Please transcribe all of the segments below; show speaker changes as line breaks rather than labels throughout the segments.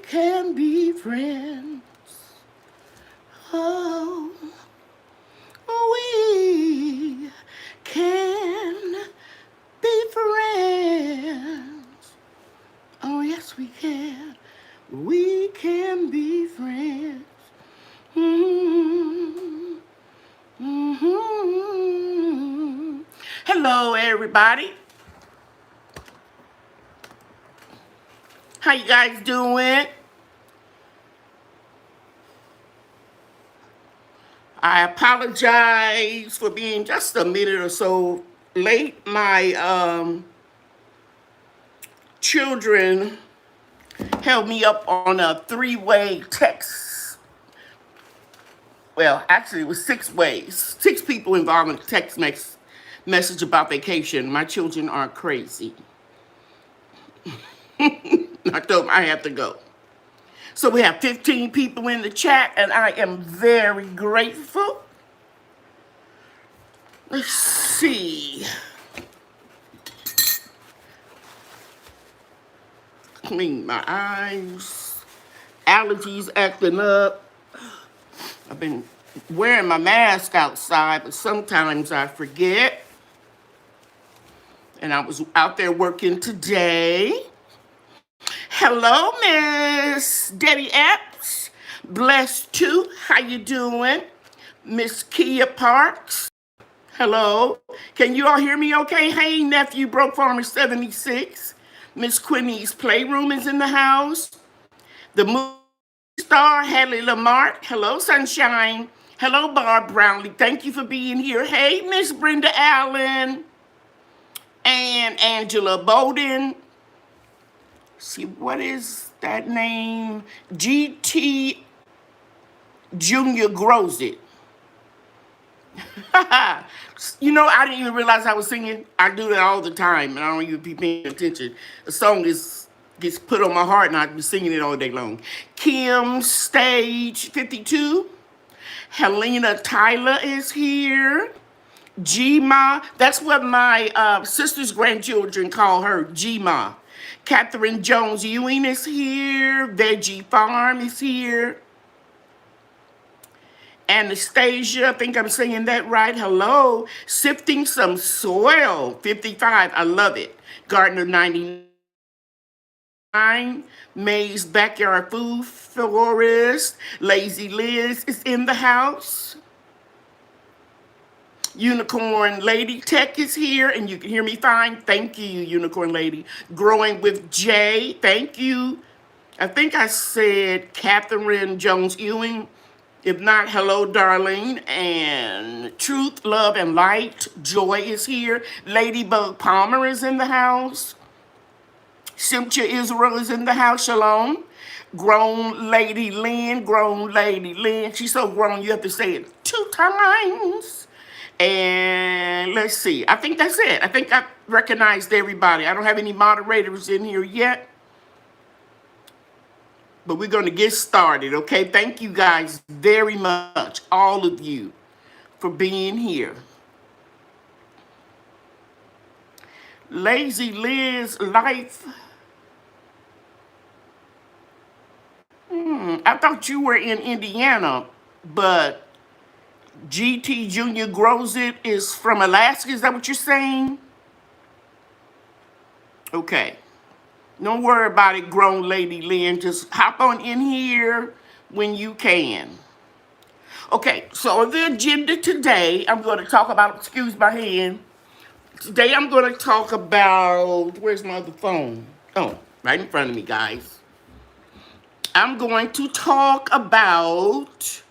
can be friends. Oh, we can be friends. Oh, yes, we can. We can be friends. Mm-hmm. Mm-hmm. Hello, everybody. How you guys doing? I apologize for being just a minute or so late. My children held me up on a three-way text. Well, actually, it was 6 ways. 6 people involved in a text message about vacation. My children are crazy. I told them I have to go. So we have 15 people in the chat, and I am very grateful. Let's see. Clean my eyes. Allergies acting up. I've been wearing my mask outside, but sometimes I forget. And I was out there working today. Hello, Miss Debbie Epps. Blessed too. How you doing? Miss Kia Parks. Hello. Can you all hear me okay? Hey, nephew, Broke Farmer 76. Miss Quinny's Playroom is in the house. The movie star, Haley Lamarck. Hello, Sunshine. Hello, Barb Brownlee. Thank you for being here. Hey, Miss Brenda Allen. And Angela Bowden. See, what is that name? GT Junior Grows It. You know, I didn't even realize I was singing. I do that all the time, and I don't even be paying attention. The song gets put on my heart, and I be singing it all day long. Kim Stage 52. Helena Tyler is here. G-Ma. That's what my sister's grandchildren call her, G-Ma. Catherine Jones Ewing is here. Veggie Farm is here. Anastasia, I think I'm saying that right. Hello. Sifting Some Soil, 55. I love it. Gardner 99. May's Backyard Food Florist. Lazy Liz is in the house. Unicorn Lady Tech is here, and you can hear me fine. Thank you, Unicorn Lady. Growing with Jay, thank you. I think I said Catherine Jones Ewing. If not, hello, darling. And Truth, Love, and Light. Joy is here. Ladybug Palmer is in the house. Cynthia Israel is in the house. Shalom. Grown Lady Lynn. Grown Lady Lynn. She's so grown you have to say it 2 times. And let's see. I think that's it. I think I recognized everybody. I don't have any moderators in here yet. But we're going to get started, okay? Thank you guys very much, all of you, for being here. Lazy Liz Life. I thought you were in Indiana, but GT Junior Grows It is from Alaska. Is that what you're saying? Okay. Don't worry about it, grown lady Lynn. Just hop on in here when you can. Okay, so on the agenda today, I'm going to talk about, excuse my hand. Today I'm going to talk about, where's my other phone? Oh, right in front of me, guys. I'm going to talk about,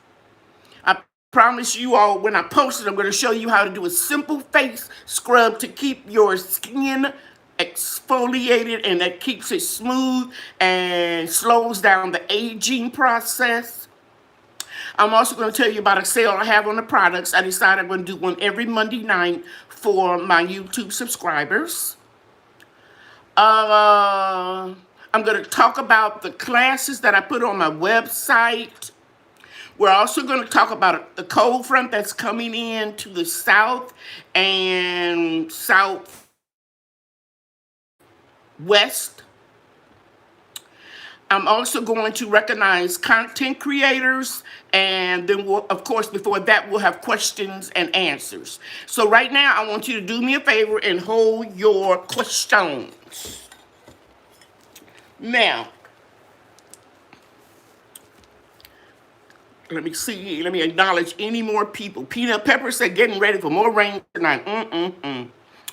I promise you all, when I post it, I'm going to show you how to do a simple face scrub to keep your skin exfoliated, and that keeps it smooth and slows down the aging process. I'm also going to tell you about a sale I have on the products. I decided I'm going to do one every Monday night for my YouTube subscribers. I'm going to talk about the classes that I put on my website. We're also going to talk about the cold front that's coming in to the south and southwest. I'm also going to recognize content creators, and then we'll, of course, before that, we'll have questions and answers. So right now, I want you to do me a favor and hold your questions. Now, let me see. Let me acknowledge any more people. Peanut Pepper said, getting ready for more rain tonight.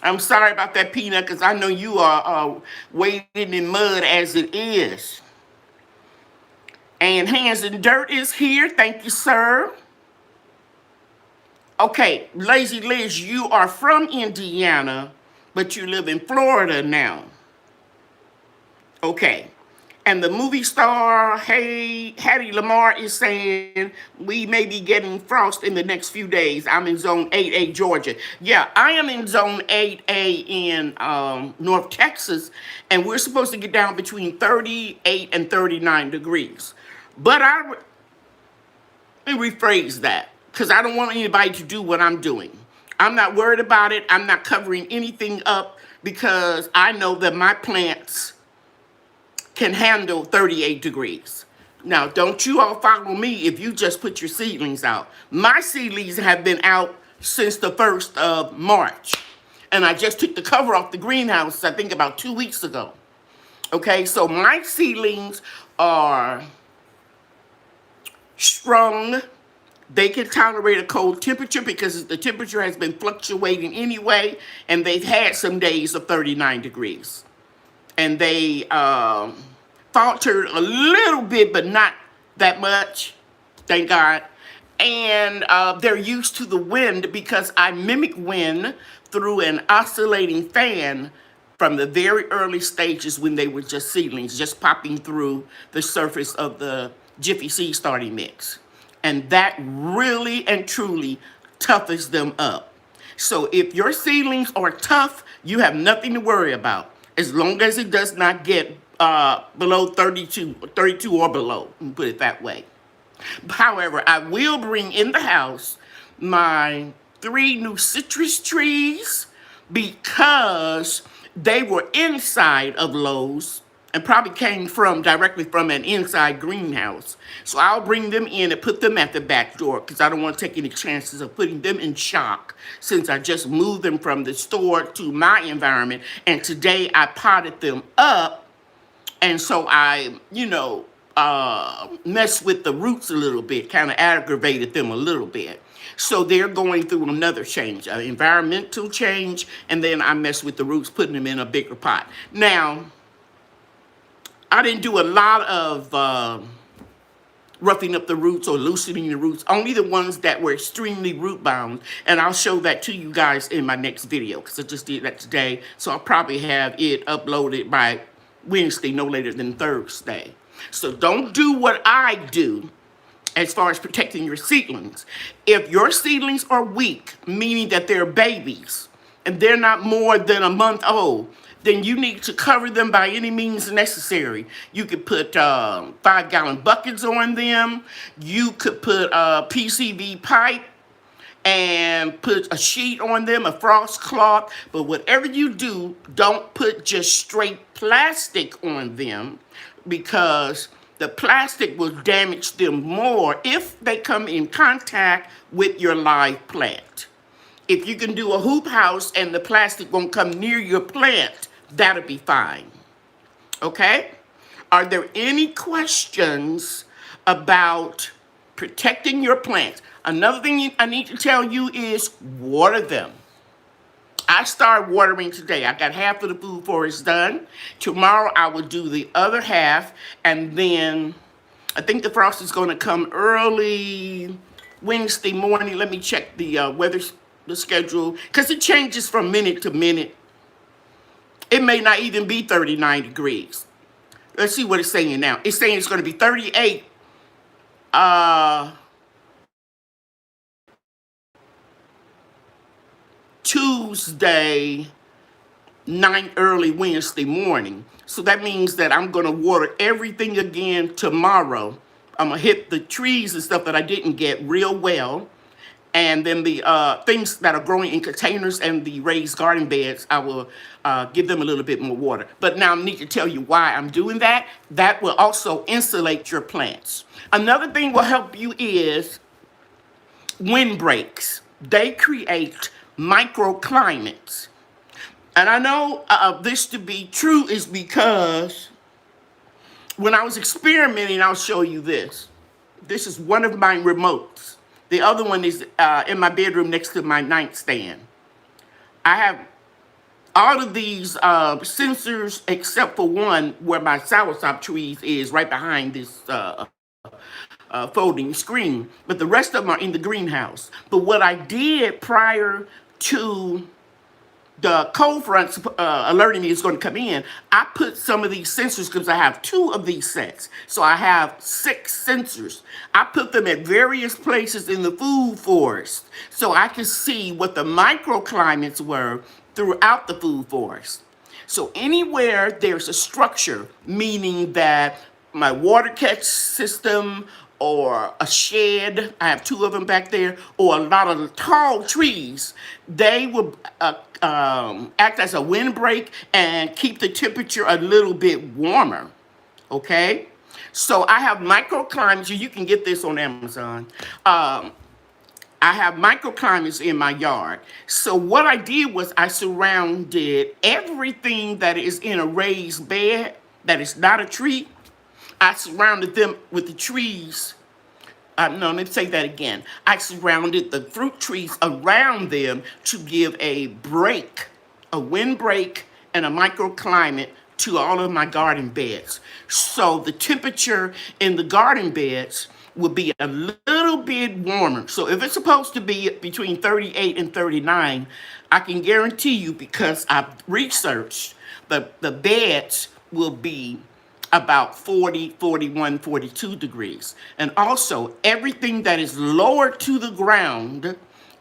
I'm sorry about that, Peanut, because I know you are wading in mud as it is. And Hands in Dirt is here. Thank you, sir. Okay, Lazy Liz, you are from Indiana, but you live in Florida now. Okay. And the movie star, hey, Hattie Lamar is saying we may be getting frost in the next few days. I'm in zone 8A, Georgia. Yeah, I am in zone 8A in North Texas, and we're supposed to get down between 38 and 39 degrees. But let me rephrase that, because I don't want anybody to do what I'm doing. I'm not worried about it. I'm not covering anything up because I know that my plants can handle 38 degrees. Now, don't you all follow me if you just put your seedlings out. My seedlings have been out since the 1st of March. And I just took the cover off the greenhouse, I think about 2 weeks ago. Okay, so my seedlings are strong. They can tolerate a cold temperature because the temperature has been fluctuating anyway, and they've had some days of 39 degrees. And they faltered a little bit, but not that much, thank God. And they're used to the wind because I mimic wind through an oscillating fan from the very early stages when they were just seedlings, just popping through the surface of the Jiffy Seed starting mix. And that really and truly toughens them up. So if your seedlings are tough, you have nothing to worry about, as long as it does not get below 32 or below, put it that way. However, I will bring in the house my 3 new citrus trees because they were inside of Lowe's and probably came directly from an inside greenhouse. So I'll bring them in and put them at the back door because I don't want to take any chances of putting them in shock since I just moved them from the store to my environment. And today I potted them up. And so I, messed with the roots a little bit, kind of aggravated them a little bit. So they're going through another change, an environmental change, and then I messed with the roots, putting them in a bigger pot. Now, I didn't do a lot of roughing up the roots or loosening the roots, only the ones that were extremely root bound. And I'll show that to you guys in my next video because I just did that today. So I'll probably have it uploaded by Wednesday, no later than Thursday. So don't do what I do as far as protecting your seedlings. If your seedlings are weak, meaning that they're babies and they're not more than a month old, then you need to cover them by any means necessary. You could put 5-gallon buckets on them. You could put a PCV pipe and put a sheet on them, a frost cloth. But whatever you do, don't put just straight plastic on them because the plastic will damage them more if they come in contact with your live plant. If you can do a hoop house and the plastic won't come near your plant, that'll be fine. Okay? Are there any questions about protecting your plants? Another thing I need to tell you is water them. I started watering today. I got half of the food forest done. Tomorrow I will do the other half, and then I think the frost is going to come early Wednesday morning. Let me check the the schedule, because it changes from minute to minute. It may not even be 39 degrees. Let's see what it's saying now. It's saying it's going to be 38 Tuesday night, early Wednesday morning. So that means that I'm going to water everything again tomorrow. I'm going to hit the trees and stuff that I didn't get real well. And then the things that are growing in containers and the raised garden beds, I will give them a little bit more water. But now I need to tell you why I'm doing that. That will also insulate your plants. Another thing will help you is windbreaks. They create microclimates. And I know this to be true is because when I was experimenting, I'll show you this. This is one of my remotes. The other one is in my bedroom next to my nightstand. I have all of these sensors except for one where my soursop trees is right behind this folding screen. But the rest of them are in the greenhouse. But what I did prior to the cold fronts alerting me it's going to come in, I put some of these sensors, because I have 2 of these sets. So I have 6 sensors. I put them at various places in the food forest so I could see what the microclimates were throughout the food forest. So anywhere there's a structure, meaning that my water catch system or a shed, I have 2 of them back there, or a lot of the tall trees, they will act as a windbreak and keep the temperature a little bit warmer, okay? So I have microclimates, you can get this on Amazon. I have microclimates in my yard. So what I did was I surrounded everything that is in a raised bed that is not a tree. I surrounded them with the trees. No, let me say that again. I surrounded the fruit trees around them to give a break, a windbreak, and a microclimate to all of my garden beds. So the temperature in the garden beds will be a little bit warmer. So if it's supposed to be between 38 and 39, I can guarantee you, because I've researched, the beds will be about 40, 41, 42 degrees. And also, everything that is lower to the ground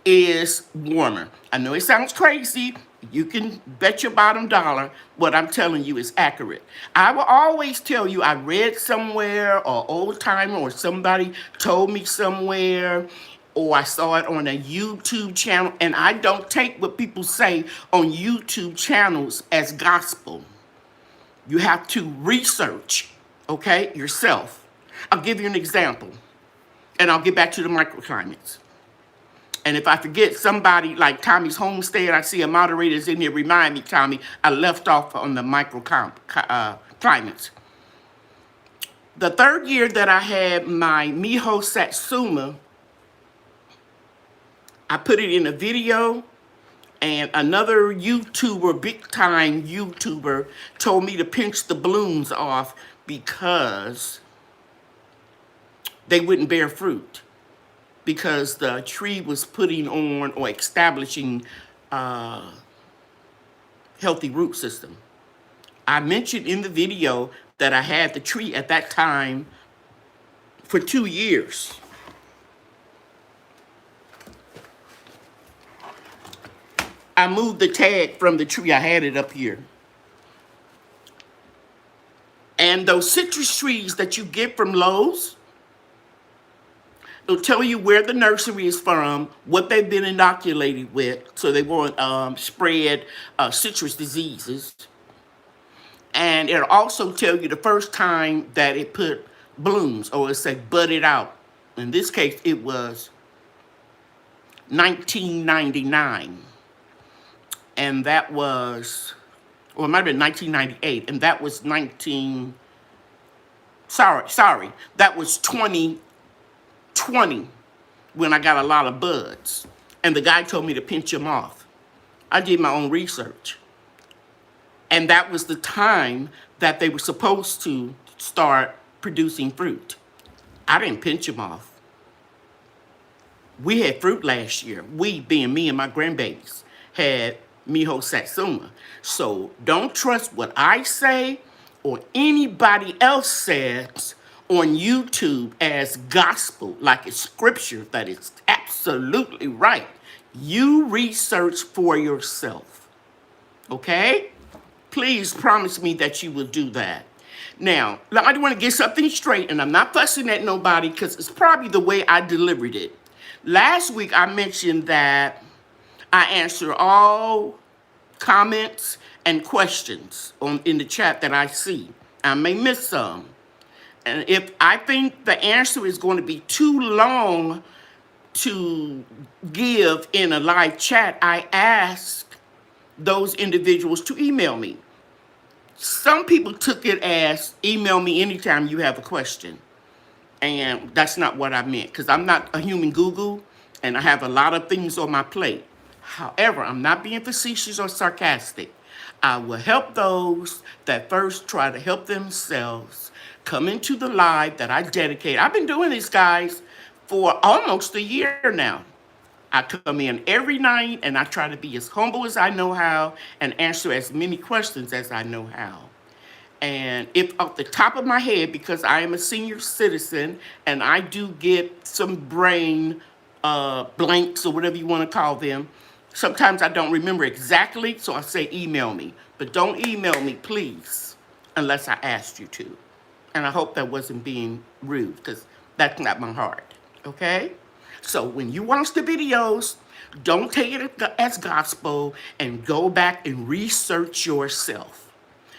is warmer. I know it sounds crazy. You can bet your bottom dollar what I'm telling you is accurate. I will always tell you I read somewhere, or old timer, or somebody told me somewhere, or I saw it on a YouTube channel, and I don't take what people say on YouTube channels as gospel. You have to research, okay, yourself. I'll give you an example, and I'll get back to the microclimates. And if I forget somebody like Tommy's Homestead, I see a moderator's in here, remind me, Tommy, I left off on the microclimates. The 3rd year that I had my Miho Satsuma, I put it in a video. And another YouTuber, big time YouTuber, told me to pinch the blooms off because they wouldn't bear fruit. Because the tree was putting on or establishing a healthy root system. I mentioned in the video that I had the tree at that time for 2 years. I moved the tag from the tree. I had it up here. And those citrus trees that you get from Lowe's, it'll tell you where the nursery is from, what they've been inoculated with, so they won't spread citrus diseases. And it'll also tell you the first time that it put blooms, or it'll say budded out. In this case, it was 1999. And that was, or it might have been 1998, and that was that was 2020 when I got a lot of buds. And the guy told me to pinch them off. I did my own research. And that was the time that they were supposed to start producing fruit. I didn't pinch them off. We had fruit last year. We, being me and my grandbabies, had Miho Satsuma. So don't trust what I say or anybody else says on YouTube as gospel, like it's scripture that is absolutely right. You research for yourself. Okay? Please promise me that you will do that. Now, I want to get something straight, and I'm not fussing at nobody because it's probably the way I delivered it. Last week I mentioned that I answer all comments and questions in the chat that I see. I may miss some. And if I think the answer is going to be too long to give in a live chat, I ask those individuals to email me. Some people took it as email me anytime you have a question. And that's not what I meant, because I'm not a human Google and I have a lot of things on my plate. However, I'm not being facetious or sarcastic. I will help those that first try to help themselves come into the live that I dedicate. I've been doing this, guys, for almost a year now. I come in every night and I try to be as humble as I know how and answer as many questions as I know how. And if off the top of my head, because I am a senior citizen and I do get some brain blanks or whatever you want to call them, sometimes I don't remember exactly, so I say email me. But don't email me, please, unless I asked you to. And I hope that wasn't being rude, because that's not my heart, okay? So when you watch the videos, don't take it as gospel and go back and research yourself.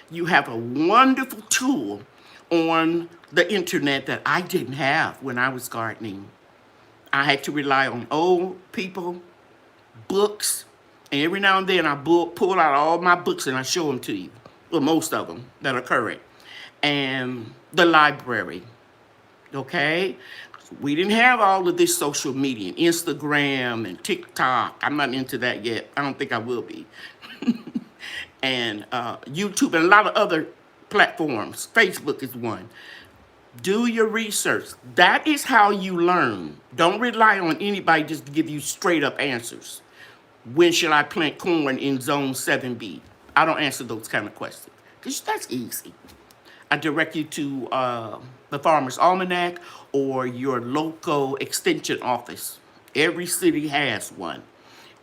You have a wonderful tool on the internet that I didn't have when I was gardening. I had to rely on old people, books, and every now and then I pull out all my books and I show them to you. Well, most of them that are current. And the library, okay? We didn't have all of this social media, Instagram and TikTok. I'm not into that yet. I don't think I will be. And YouTube and a lot of other platforms. Facebook is one. Do your research. That is how you learn. Don't rely on anybody just to give you straight up answers. When should I plant corn in zone 7B? I don't answer those kind of questions, because that's easy. I direct you to the Farmer's Almanac or your local extension office. Every city has one.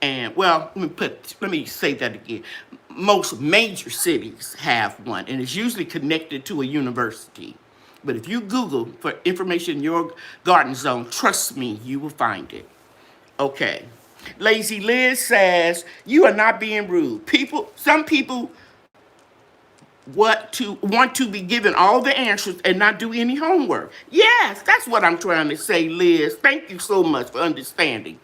And well, let me say that again. Most major cities have one, and it's usually connected to a university. But if you Google for information in your garden zone, trust me, you will find it. Okay. Lazy Liz says, you are not being rude. Some people want to be given all the answers and not do any homework. Yes, that's what I'm trying to say, Liz. Thank you so much for understanding.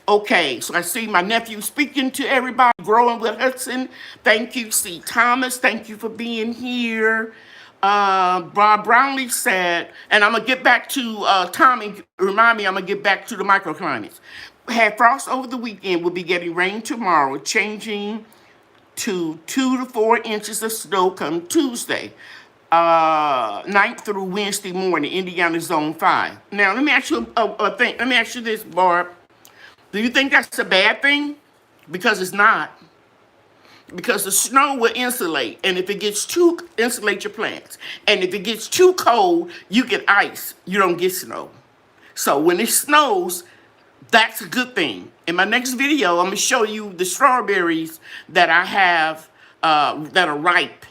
Okay, so I see my nephew speaking to everybody, growing with Hudson. Thank you, C. Thomas. Thank you for being here. Bob Brownlee said, and I'm going to get back to Tommy. Remind me, I'm going to get back to the microclimates. Had frost over the weekend. We'll be getting rain tomorrow, changing to 2 to 4 inches of snow come Tuesday, 9th through Wednesday morning, Indiana Zone 5. Now, let me ask you a thing. Let me ask you this, Barb. Do you think that's a bad thing? Because it's not. Because the snow will insulate, and if it gets insulate your plants. And if it gets too cold, you get ice. You don't get snow. So when it snows, that's a good thing. In my next video, I'm going to show you the strawberries that I have that are ripe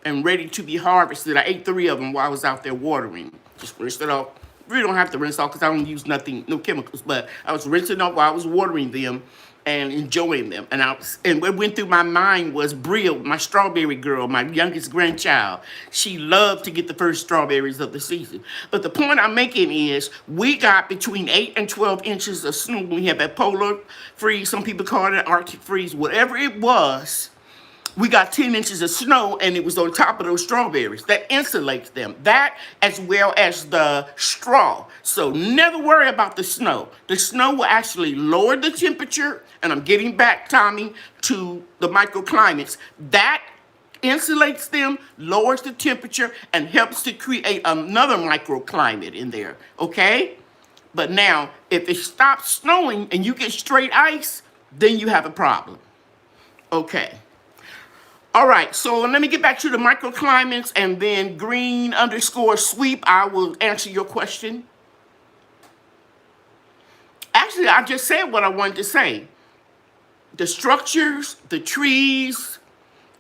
and ready to be harvested. I ate 3 of them while I was out there watering. Just rinsed it off. Really don't have to rinse off because I don't use no chemicals, but I was rinsing off while I was watering them and enjoying them. And what went through my mind was Bria, my strawberry girl, my youngest grandchild. She loved to get the first strawberries of the season. But the point I'm making is we got between 8 and 12 inches of snow. We have that polar freeze, some people call it Arctic freeze, whatever it was. We got 10 inches of snow, and it was on top of those strawberries. That insulates them. That, as well as the straw. So never worry about the snow. The snow will actually lower the temperature, and I'm getting back, Tommy, to the microclimates. That insulates them, lowers the temperature, and helps to create another microclimate in there, okay? But now, if it stops snowing and you get straight ice, then you have a problem. Okay. All right, so let me get back to the microclimates, and then green_sweep, I will answer your question. Actually, I just said what I wanted to say. The structures, the trees,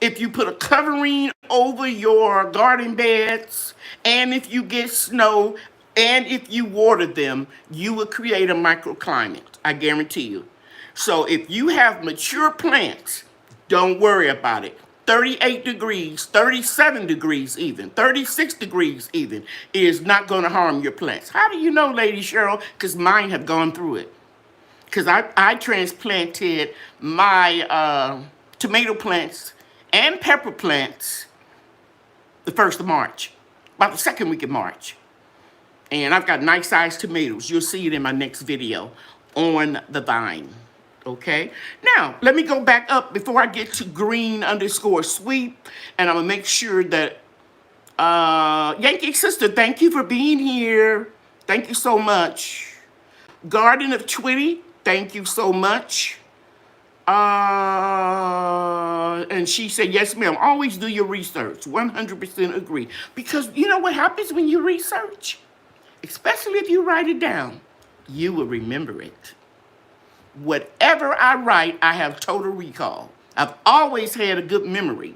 if you put a covering over your garden beds, and if you get snow, And if you water them, you will create a microclimate. I guarantee you. So if you have mature plants, don't worry about it. 38 degrees, 37 degrees even, 36 degrees even is not going to harm your plants. How do you know, Lady Cheryl? Because mine have gone through it. Because I transplanted my tomato plants and pepper plants the 1st of March, about the second week of March. And I've got nice sized tomatoes. You'll see it in my next video on the vine. Okay. Now, let me go back up before I get to green_sweep. And I'm going to make sure that, Yankee Sister, thank you for being here. Thank you so much. Garden of Twitty, thank you so much. And she said, yes, ma'am. Always do your research. 100% agree. Because you know what happens when you research? Especially if you write it down, you will remember it. Whatever I write, I have total recall. I've always had a good memory.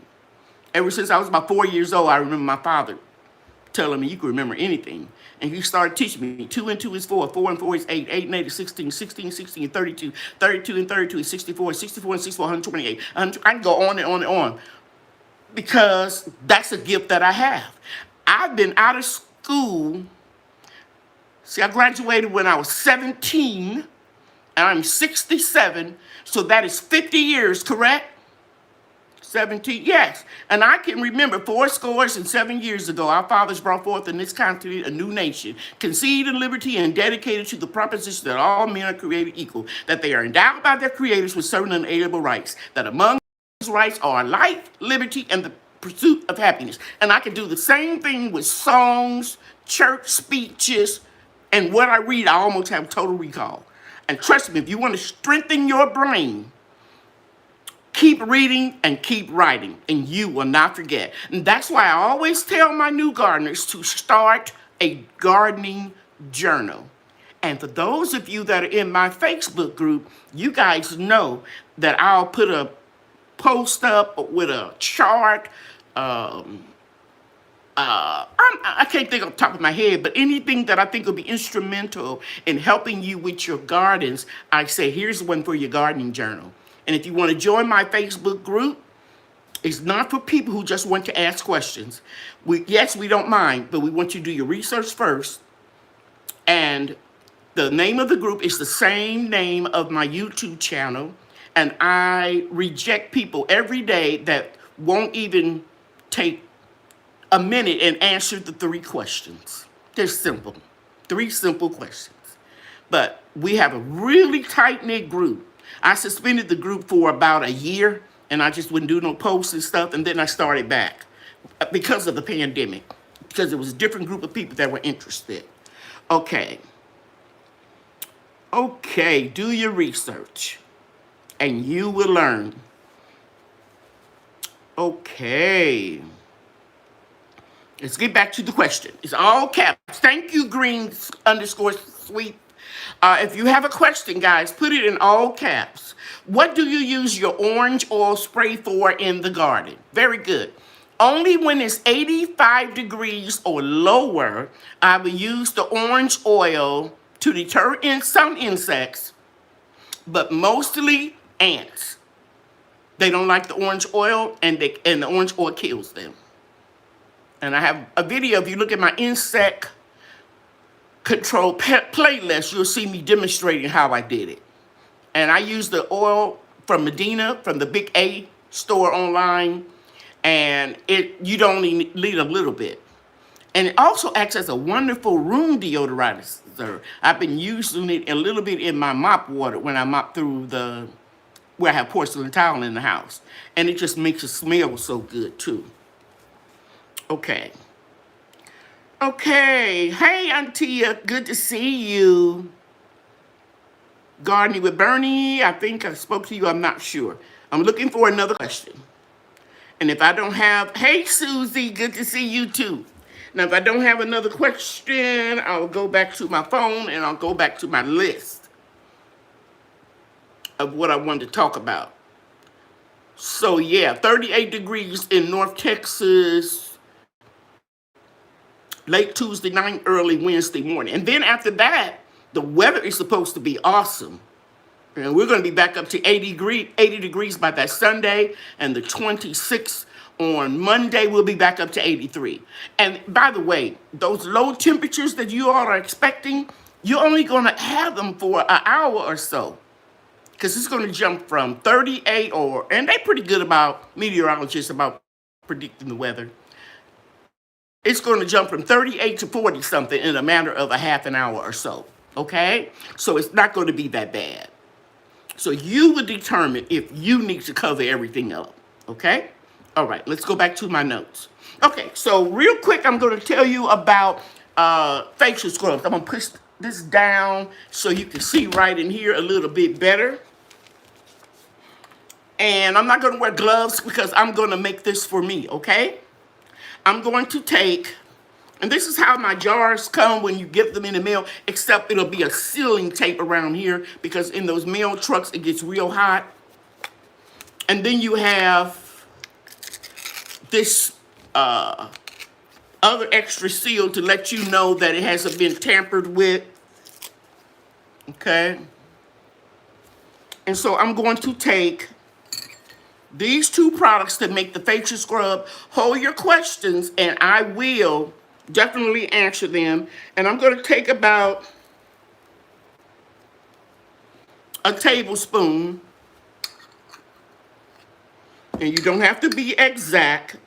Ever since I was about 4 years old, I remember my father telling me you can remember anything. And he started teaching me 2 and 2 is 4, 4 and 4 is 8, 8 and 8 is 16, 16, 16 and 32, 32 and 32 is 64, 64 and 64, 128. I can go on and on and on because that's a gift that I have. I've been out of school. See, I graduated when I was 17, and I'm 67, so that is 50 years, correct? 17, yes. And I can remember 7 years ago, our fathers brought forth in this continent a new nation, conceived in liberty and dedicated to the proposition that all men are created equal, that they are endowed by their creators with certain unalienable rights, that among those rights are life, liberty, and the pursuit of happiness. And I can do the same thing with songs, church speeches, and what I read, I almost have total recall. And trust me, if you want to strengthen your brain, keep reading and keep writing, and you will not forget. And that's why I always tell my new gardeners to start a gardening journal. And for those of you that are in my Facebook group, you guys know that I'll put a post up with a chart, I can't think off the top of my head, but anything that I think will be instrumental in helping you with your gardens, I say, here's one for your gardening journal. And if you want to join my Facebook group, it's not for people who just want to ask questions. Yes, we don't mind, but we want you to do your research first. And the name of the group is the same name of my YouTube channel. And I reject people every day that won't even take a minute and answer the 3 questions. They're simple. 3 simple questions. But we have a really tight-knit group. I suspended the group for about a year, and I just wouldn't do no posts and stuff, and then I started back because of the pandemic, because it was a different group of people that were interested. Okay. Okay, do your research, and you will learn. Okay. Let's get back to the question. It's all caps. Thank you, green_sweep. If you have a question, guys, put it in all caps. What do you use your orange oil spray for in the garden? Very good. Only when it's 85 degrees or lower, I will use the orange oil to deter some insects, but mostly ants. They don't like the orange oil, and the orange oil kills them. And I have a video. If you look at my insect control playlist, you'll see me demonstrating how I did it. And I use the oil from Medina, from the Big A store online, and you don't need a little bit. And it also acts as a wonderful room deodorizer. I've been using it a little bit in my mop water when I mop through where I have porcelain tile in the house. And it just makes it smell so good too. Okay. Okay. Hey, Auntia. Good to see you. Gardening with Bernie. I think I spoke to you. I'm not sure. I'm looking for another question. And if I don't have... Hey, Susie. Good to see you, too. Now, if I don't have another question, I'll go back to my phone and I'll go back to my list of what I wanted to talk about. So, yeah, 38 degrees in North Texas. late Tuesday night, early Wednesday morning. And then after that, the weather is supposed to be awesome. And we're going to be back up to 80 degrees by that Sunday, and the 26th on Monday, we'll be back up to 83. And by the way, those low temperatures that you all are expecting, you're only going to have them for an hour or so, because it's going to jump from 38 and they're pretty good about, meteorologists, about predicting the weather. It's going to jump from 38 to 40 something in a matter of a half an hour or so, okay? So it's not going to be that bad. So you will determine if you need to cover everything up, okay? All right, let's go back to my notes. Okay, so real quick, I'm going to tell you about facial scrubs. I'm going to push this down so you can see right in here a little bit better. And I'm not going to wear gloves because I'm going to make this for me, okay? I'm going to take, and this is how my jars come when you get them in the mail, except it'll be a sealing tape around here because in those mail trucks, it gets real hot. And then you have this other extra seal to let you know that it hasn't been tampered with. Okay. And so I'm going to take these two products to make the facial scrub. Hold your questions and I will definitely answer them. And I'm going to take about a tablespoon. And you don't have to be exact.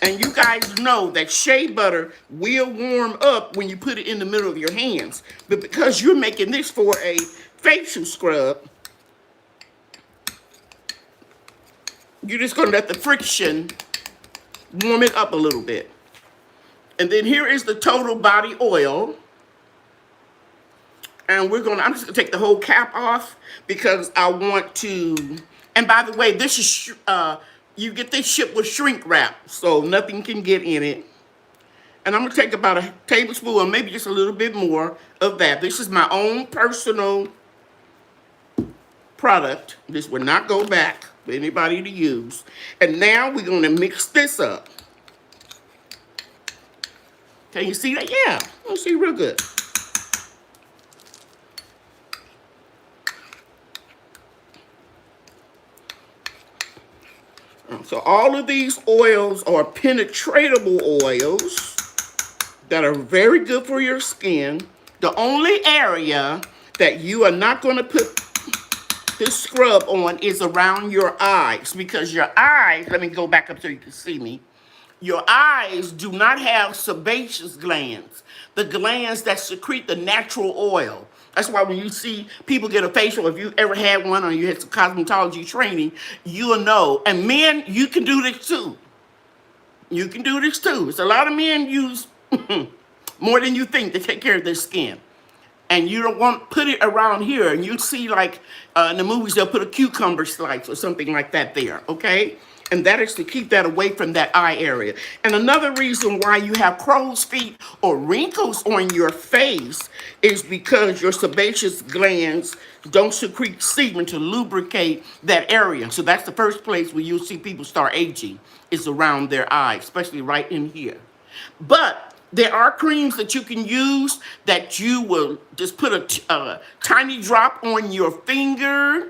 And you guys know that shea butter will warm up when you put it in the middle of your hands. But because you're making this for a facial scrub, you're just going to let the friction warm it up a little bit. And then here is the total body oil. And I'm just going to take the whole cap off because I want to. And by the way, this is, you get this shipped with shrink wrap, so nothing can get in it. And I'm going to take about a tablespoon or maybe just a little bit more of that. This is my own personal product. This will not go back for anybody to use. And now we're going to mix this up. Can you see that? Yeah, you see real good. So all of these oils are penetratable oils that are very good for your skin. The only area that you are not going to put this scrub on is around your eyes, because your eyes, let me go back up so you can see me. Your eyes do not have sebaceous glands, the glands that secrete the natural oil. That's why when you see people get a facial, if you ever had one or you had some cosmetology training, you'll know. And men, you can do this too. You can do this too. It's a lot of men use more than you think to take care of their skin. And you don't want to put it around here. And you see like in the movies, they'll put a cucumber slice or something like that there, okay? And that is to keep that away from that eye area. And another reason why you have crow's feet or wrinkles on your face is because your sebaceous glands don't secrete sebum to lubricate that area. So that's the first place where you'll see people start aging, is around their eyes, especially right in here. But there are creams that you can use that you will just put a tiny drop on your finger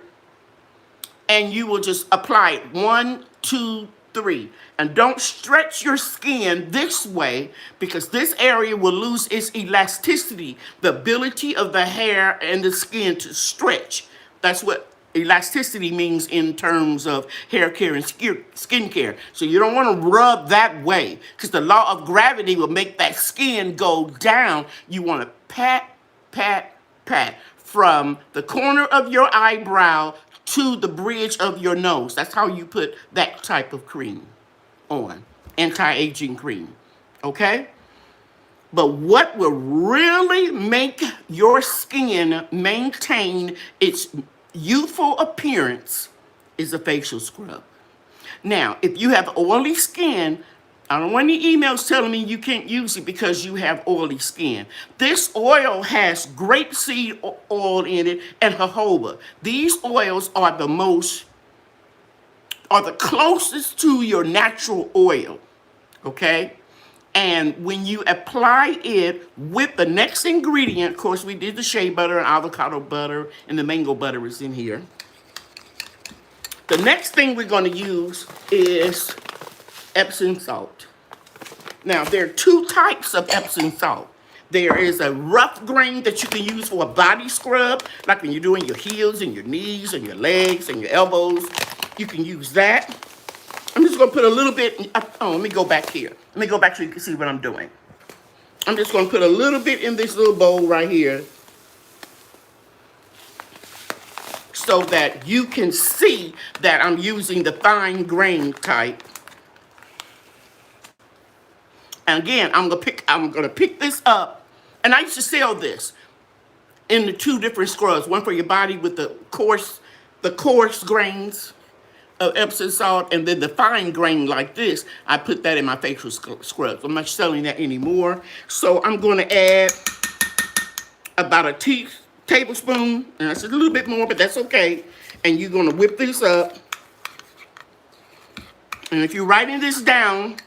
and you will just apply it 1, 2, 3. And don't stretch your skin this way because this area will lose its elasticity, the ability of the hair and the skin to stretch. That's what elasticity means in terms of hair care and skin care. So you don't want to rub that way because the law of gravity will make that skin go down. You want to pat, pat, pat from the corner of your eyebrow to the bridge of your nose. That's how you put that type of cream on, anti-aging cream, okay? But what will really make your skin maintain its youthful appearance is a facial scrub. Now, if you have oily skin, I don't want any emails telling me you can't use it because you have oily skin. This oil has grapeseed oil in it and jojoba. These oils are the closest to your natural oil, okay? And when you apply it with the next ingredient, of course, we did the shea butter and avocado butter, and the mango butter is in here. The next thing we're going to use is Epsom salt. Now, there are two types of Epsom salt. There is a rough grain that you can use for a body scrub, like when you're doing your heels and your knees and your legs and your elbows. You can use that. I'm just going to put a little bit, let me go back here. Let me go back so you can see what I'm doing. I'm just going to put a little bit in this little bowl right here so that you can see that I'm using the fine grain type. And again, I'm gonna pick this up, and I used to sell this in the two different scrubs, one for your body with the coarse grains of Epsom salt, and then the fine grain like this. I put that in my facial scrubs. I'm not selling that anymore. So I'm gonna add about a tablespoon, and that's a little bit more, but that's okay. And you're gonna whip this up. And if you're writing this down,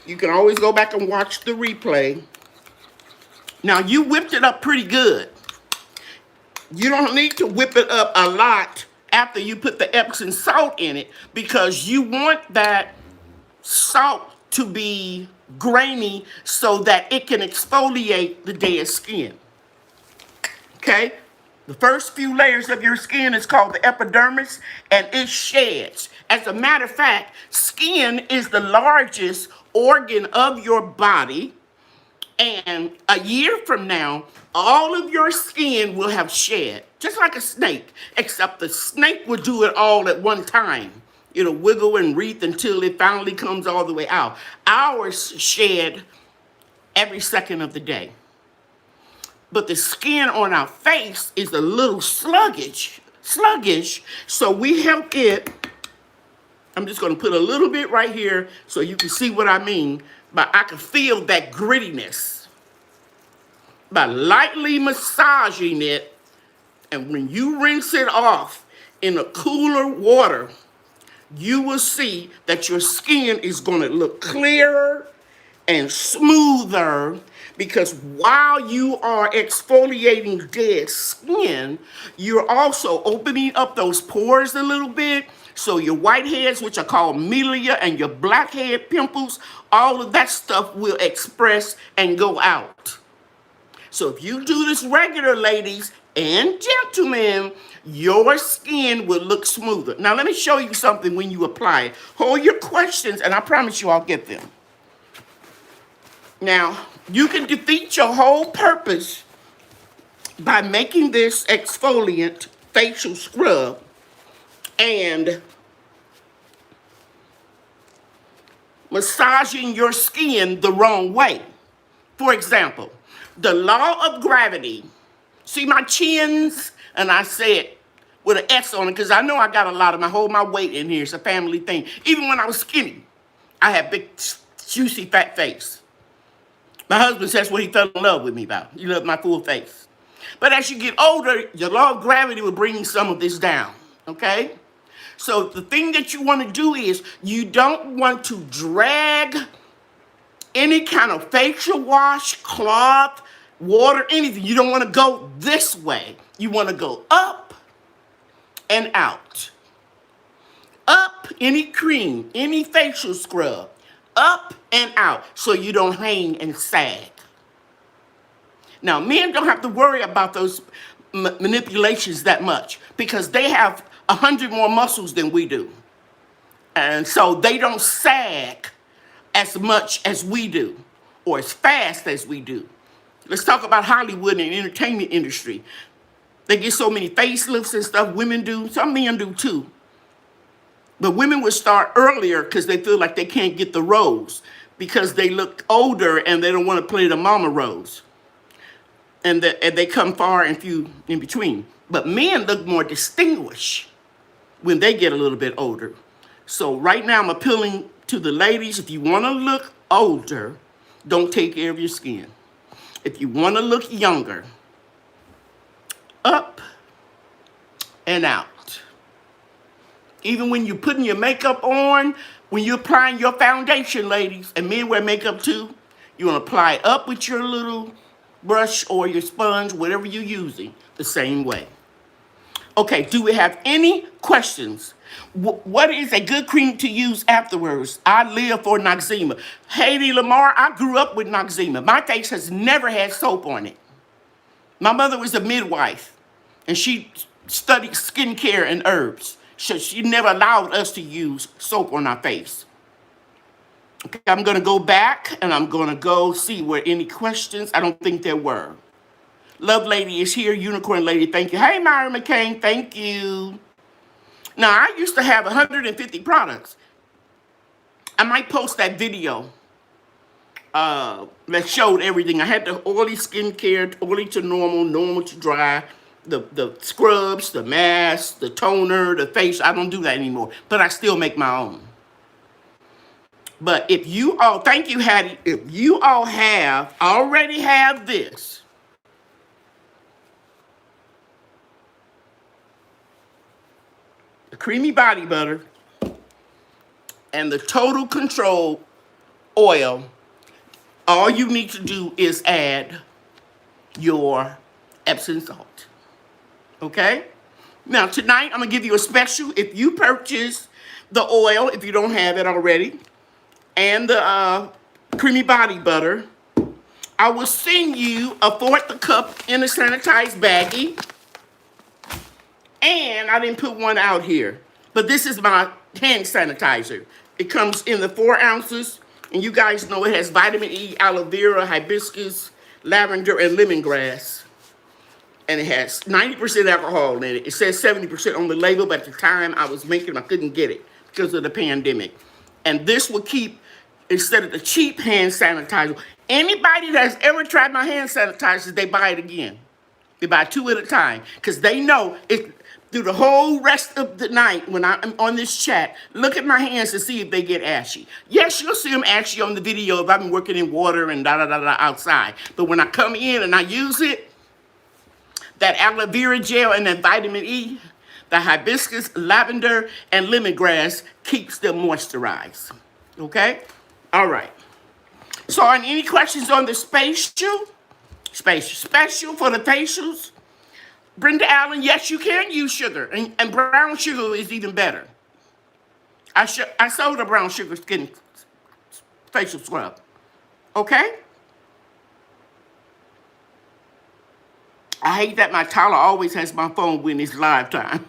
you can always go back and watch the replay. Now, you whipped it up pretty good. You don't need to whip it up a lot after you put the Epsom salt in it, because you want that salt to be grainy so that it can exfoliate the dead skin. Okay? The first few layers of your skin is called the epidermis, and it sheds. As a matter of fact, skin is the largest organ of your body, and a year from now, all of your skin will have shed, just like a snake, except the snake will do it all at one time. It'll wiggle and wreath until it finally comes all the way out. Ours shed every second of the day. But the skin on our face is a little sluggish, so we help it. I'm just going to put a little bit right here so you can see what I mean, but I can feel that grittiness by lightly massaging it. And when you rinse it off in a cooler water, you will see that your skin is going to look clearer and smoother, because while you are exfoliating dead skin, you're also opening up those pores a little bit. So your whiteheads, which are called melia, and your blackhead pimples, all of that stuff will express and go out. So if you do this regular, ladies and gentlemen, your skin will look smoother. Now let me show you something when you apply it. Hold your questions, and I promise you I'll get them. Now, you can defeat your whole purpose by making this exfoliant facial scrub and massaging your skin the wrong way. For example, the law of gravity. See my chins? And I say it with an S on it because I know I got a lot of them. I hold my weight in here. It's a family thing. Even when I was skinny, I had big, juicy, fat face. My husband says what he fell in love with me about. He loved my full face. But as you get older, your law of gravity will bring some of this down, okay? So the thing that you want to do is you don't want to drag any kind of facial wash, cloth, water, anything. You don't want to go this way. You want to go up and out. Up, any cream, any facial scrub. Up and out, so you don't hang and sag. Now, men don't have to worry about those manipulations that much because they have 100 more muscles than we do. And so they don't sag as much as we do or as fast as we do. Let's talk about Hollywood and entertainment industry. They get so many facelifts and stuff, women do, some men do too. But women would start earlier because they feel like they can't get the roles because they look older and they don't want to play the mama roles. And they come far and few in between. But men look more distinguished when they get a little bit older. So right now I'm appealing to the ladies. If you want to look older, don't take care of your skin. If you want to look younger, up and out. Even when you're putting your makeup on, when you're applying your foundation, ladies, and men wear makeup too, You want to apply it up with your little brush or your sponge, whatever you're using, the same way. Okay, do we have any questions? What is a good cream to use afterwards? I live for Noxzema. Haiti Lamar, I grew up with Noxzema. My face has never had soap on it. My mother was a midwife, and she studied skincare and herbs. So she never allowed us to use soap on our face. Okay, I'm going to go back, and I'm going to go see were any questions. I don't think there were. Love Lady is here. Unicorn Lady, thank you. Hey, Myra McCain, thank you. Now, I used to have 150 products. I might post that video that showed everything. I had the oily skincare, oily to normal, normal to dry, the scrubs, the mask, the toner, the face. I don't do that anymore, but I still make my own. But if you all, thank you, Hattie, if you all already have this, the creamy body butter and the total control oil, all you need to do is add your Epsom salt. Okay? Now, tonight, I'm going to give you a special. If you purchase the oil, if you don't have it already, and the creamy body butter, I will send you a fourth a cup in a sanitized baggie. And I didn't put one out here, but this is my hand sanitizer. It comes in the 4 ounces, and you guys know it has vitamin E, aloe vera, hibiscus, lavender, and lemongrass. And it has 90% alcohol in it. It says 70% on the label, but at the time I was making them, I couldn't get it because of the pandemic. And this will keep, instead of the cheap hand sanitizer, anybody that's ever tried my hand sanitizers, they buy it again. They buy 2 at a time because they know it. Through the whole rest of the night when I'm on this chat, look at my hands to see if they get ashy. Yes, you'll see them ashy on the video if I've been working in water and da-da-da-da outside. But when I come in and I use it, that aloe vera gel and that vitamin E, the hibiscus, lavender, and lemongrass keeps them moisturized. Okay? All right. So, any questions on the special for the facials? Brenda Allen, yes, you can use sugar, and brown sugar is even better. I sold a brown sugar skin facial scrub. Okay? I hate that my Tyler always has my phone when it's live time.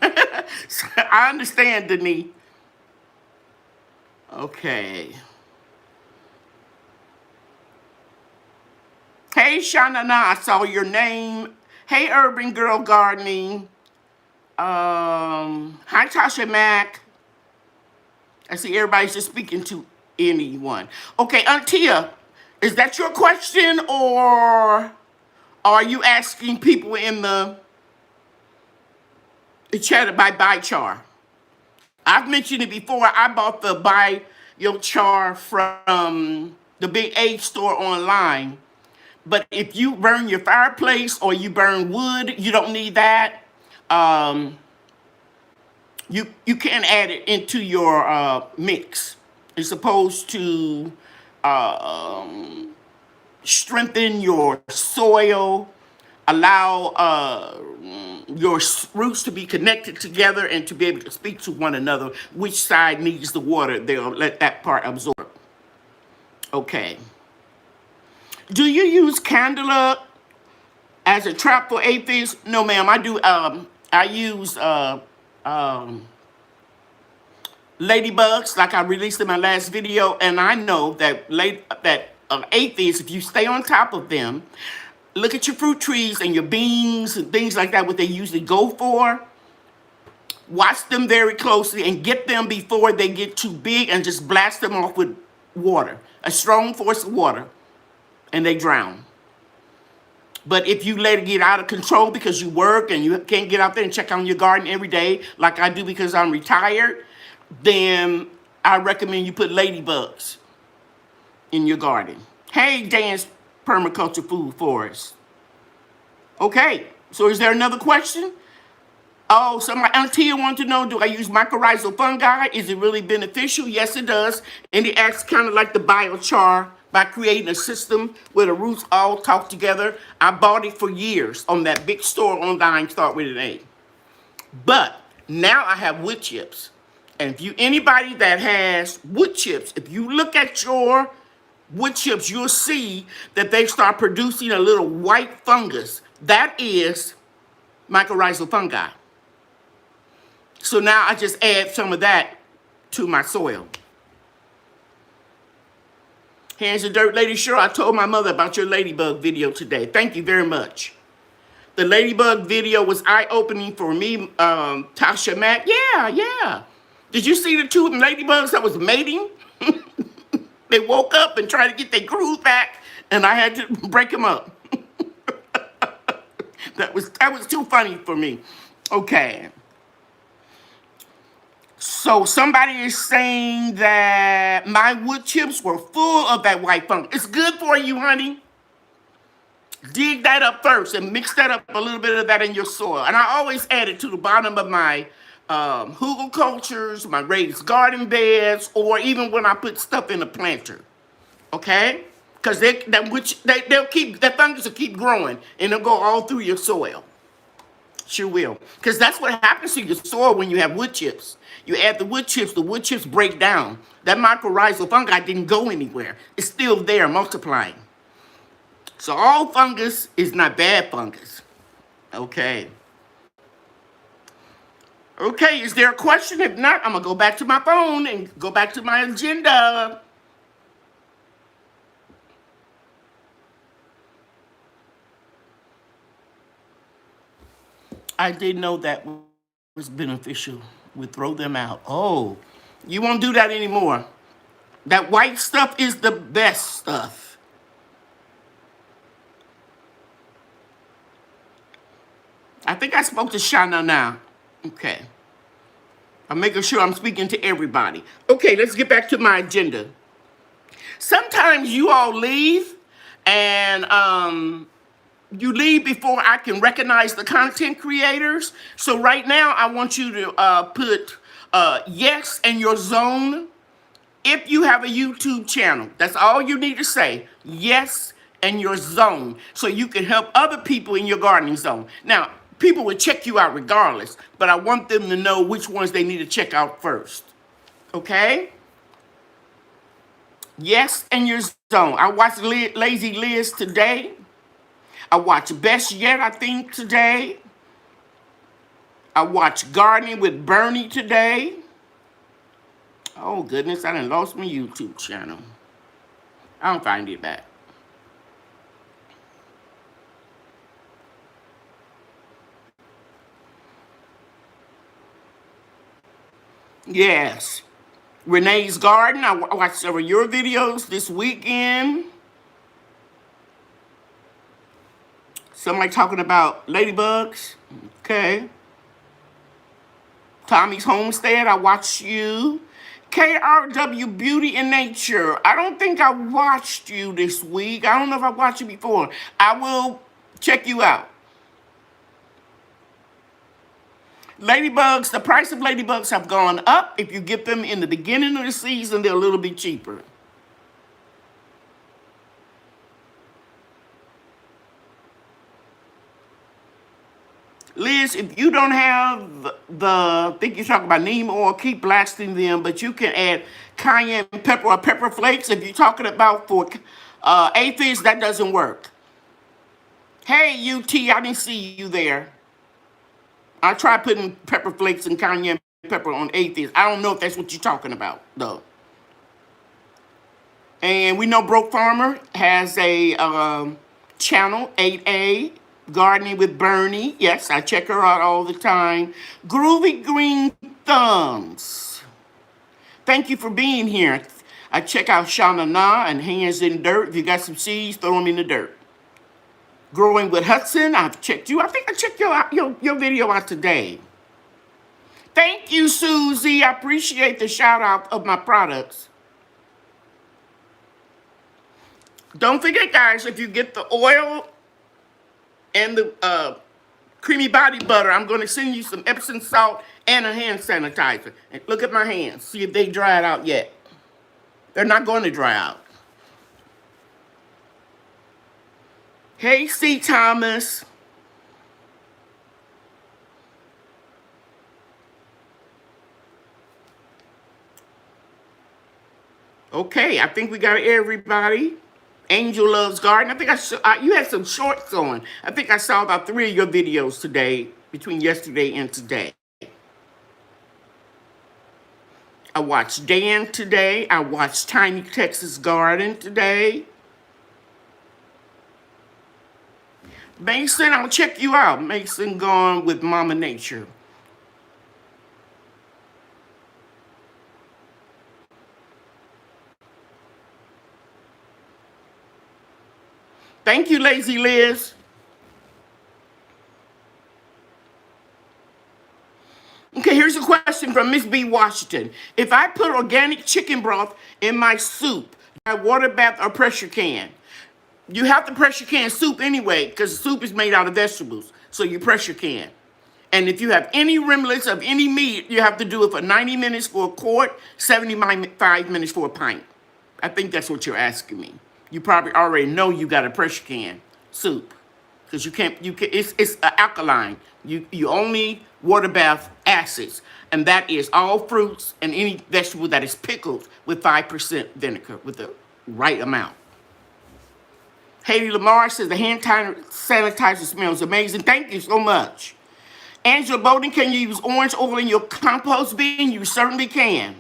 So I understand, Denise. Okay. Hey, Shanana, I saw your name. Hey, Urban Girl Gardening. Hi, Tasha Mack. I see everybody's just speaking to anyone. Okay, Antia, is that your question, or are you asking people in the chat about biochar? I've mentioned it before. I bought the biochar from the Big A store online. But if you burn your fireplace or you burn wood, you don't need that. You can add it into your mix. It's supposed to strengthen your soil, allow your roots to be connected together and to be able to speak to one another. Which side needs the water, they'll let that part absorb. Okay. Do you use candela as a trap for aphids? No, ma'am. I do. I use ladybugs, like I released in my last video, and I know that aphids, if you stay on top of them, look at your fruit trees and your beans and things like that, what they usually go for. Watch them very closely and get them before they get too big, and just blast them off with water, a strong force of water. And they drown. But if you let it get out of control because you work and you can't get out there and check on your garden every day, like I do because I'm retired, then I recommend you put ladybugs in your garden. Hey, Dance Permaculture Food Forest. Okay, so is there another question? Oh, somebody, Auntie wanted to know, do I use mycorrhizal fungi? Is it really beneficial? Yes, it does. And it acts kind of like the biochar by creating a system where the roots all talk together. I bought it for years on that big store online, start with an A. But now I have wood chips. And if you, anybody that has wood chips, if you look at your wood chips, you'll see that they start producing a little white fungus. That is mycorrhizal fungi. So now I just add some of that to my soil. Hands of Dirt, Lady Cheryl, I told my mother about your ladybug video today. Thank you very much. The ladybug video was eye-opening for me, Tasha Mack. Yeah. Did you see the two ladybugs that was mating? They woke up and tried to get their groove back, and I had to break them up. That was too funny for me. Okay. So somebody is saying that my wood chips were full of that white fungus. It's good for you, honey. Dig that up first and mix that up, a little bit of that in your soil. And I always add it to the bottom of my hugel cultures, my raised garden beds, or even when I put stuff in a planter. Okay? Because they'll keep, that fungus will keep growing and it'll go all through your soil. Sure will. Because that's what happens to your soil when you have wood chips. You add the wood chips break down. That mycorrhizal fungi didn't go anywhere. It's still there multiplying. So all fungus is not bad fungus. Okay. Okay, is there a question? If not, I'm going to go back to my phone and go back to my agenda. I didn't know that was beneficial. We throw them out. Oh, you won't do that anymore. That white stuff is the best stuff. I think I spoke to Shana now. Okay. I'm making sure I'm speaking to everybody. Okay, let's get back to my agenda. Sometimes you all leave and you leave before I can recognize the content creators. So right now I want you to put yes in your zone if you have a YouTube channel. That's all you need to say. Yes in your zone so you can help other people in your gardening zone. Now, people will check you out regardless, but I want them to know which ones they need to check out first. Okay? Yes, in your zone. I watched Lazy Liz today. I watched Best Yet, I think, today. I watched Gardening with Bernie today. Oh, goodness, I done lost my YouTube channel. I'll find it back. Yes. Renee's Garden. I watched several of your videos this weekend. Somebody talking about ladybugs. Okay. Tommy's Homestead. I watched you. KRW Beauty and Nature. I don't think I watched you this week. I don't know if I watched you before. I will check you out. Ladybugs, the price of ladybugs have gone up. If you get them in the beginning of the season, they're a little bit cheaper. Liz, if you don't have I think you're talking about neem oil, keep blasting them, but you can add cayenne pepper or pepper flakes. If you're talking about for aphids, that doesn't work. Hey, UT, I didn't see you there. I tried putting pepper flakes and cayenne pepper on aphids. I don't know if that's what you're talking about, though. And we know Broke Farmer has a channel, 8A, Gardening with Bernie. Yes, I check her out all the time. Groovy Green Thumbs. Thank you for being here. I check out Shauna Na and Hands in Dirt. If you got some seeds, throw them in the dirt. Growing with Hudson, I've checked you. I think I checked your video out today. Thank you, Susie. I appreciate the shout out of my products. Don't forget, guys, if you get the oil and the creamy body butter, I'm going to send you some Epsom salt and a hand sanitizer. And look at my hands. See if they dried out yet. They're not going to dry out. Hey, C. Thomas. Okay, I think we got everybody. Angel Loves Garden. I think you had some shorts on. I think I saw about 3 of your videos today, between yesterday and today. I watched Dan today. I watched Tiny Texas Garden today. Mason, I'll check you out. Mason Gone with Mama Nature. Thank you, Lazy Liz. Okay, here's a question from Miss B. Washington. If I put organic chicken broth in my soup, my water bath or pressure can, you have to pressure can soup anyway because soup is made out of vegetables. So you pressure can. And if you have any remnants of any meat, you have to do it for 90 minutes for a quart, 75 minutes for a pint. I think that's what you're asking me. You probably already know you got a pressure can soup because it's alkaline. You only water bath acids, and that is all fruits and any vegetable that is pickled with 5% vinegar with the right amount. Haley Lamar says the hand sanitizer smells amazing. Thank you so much. Angela Bowden, can you use orange oil in your compost bin? You certainly can.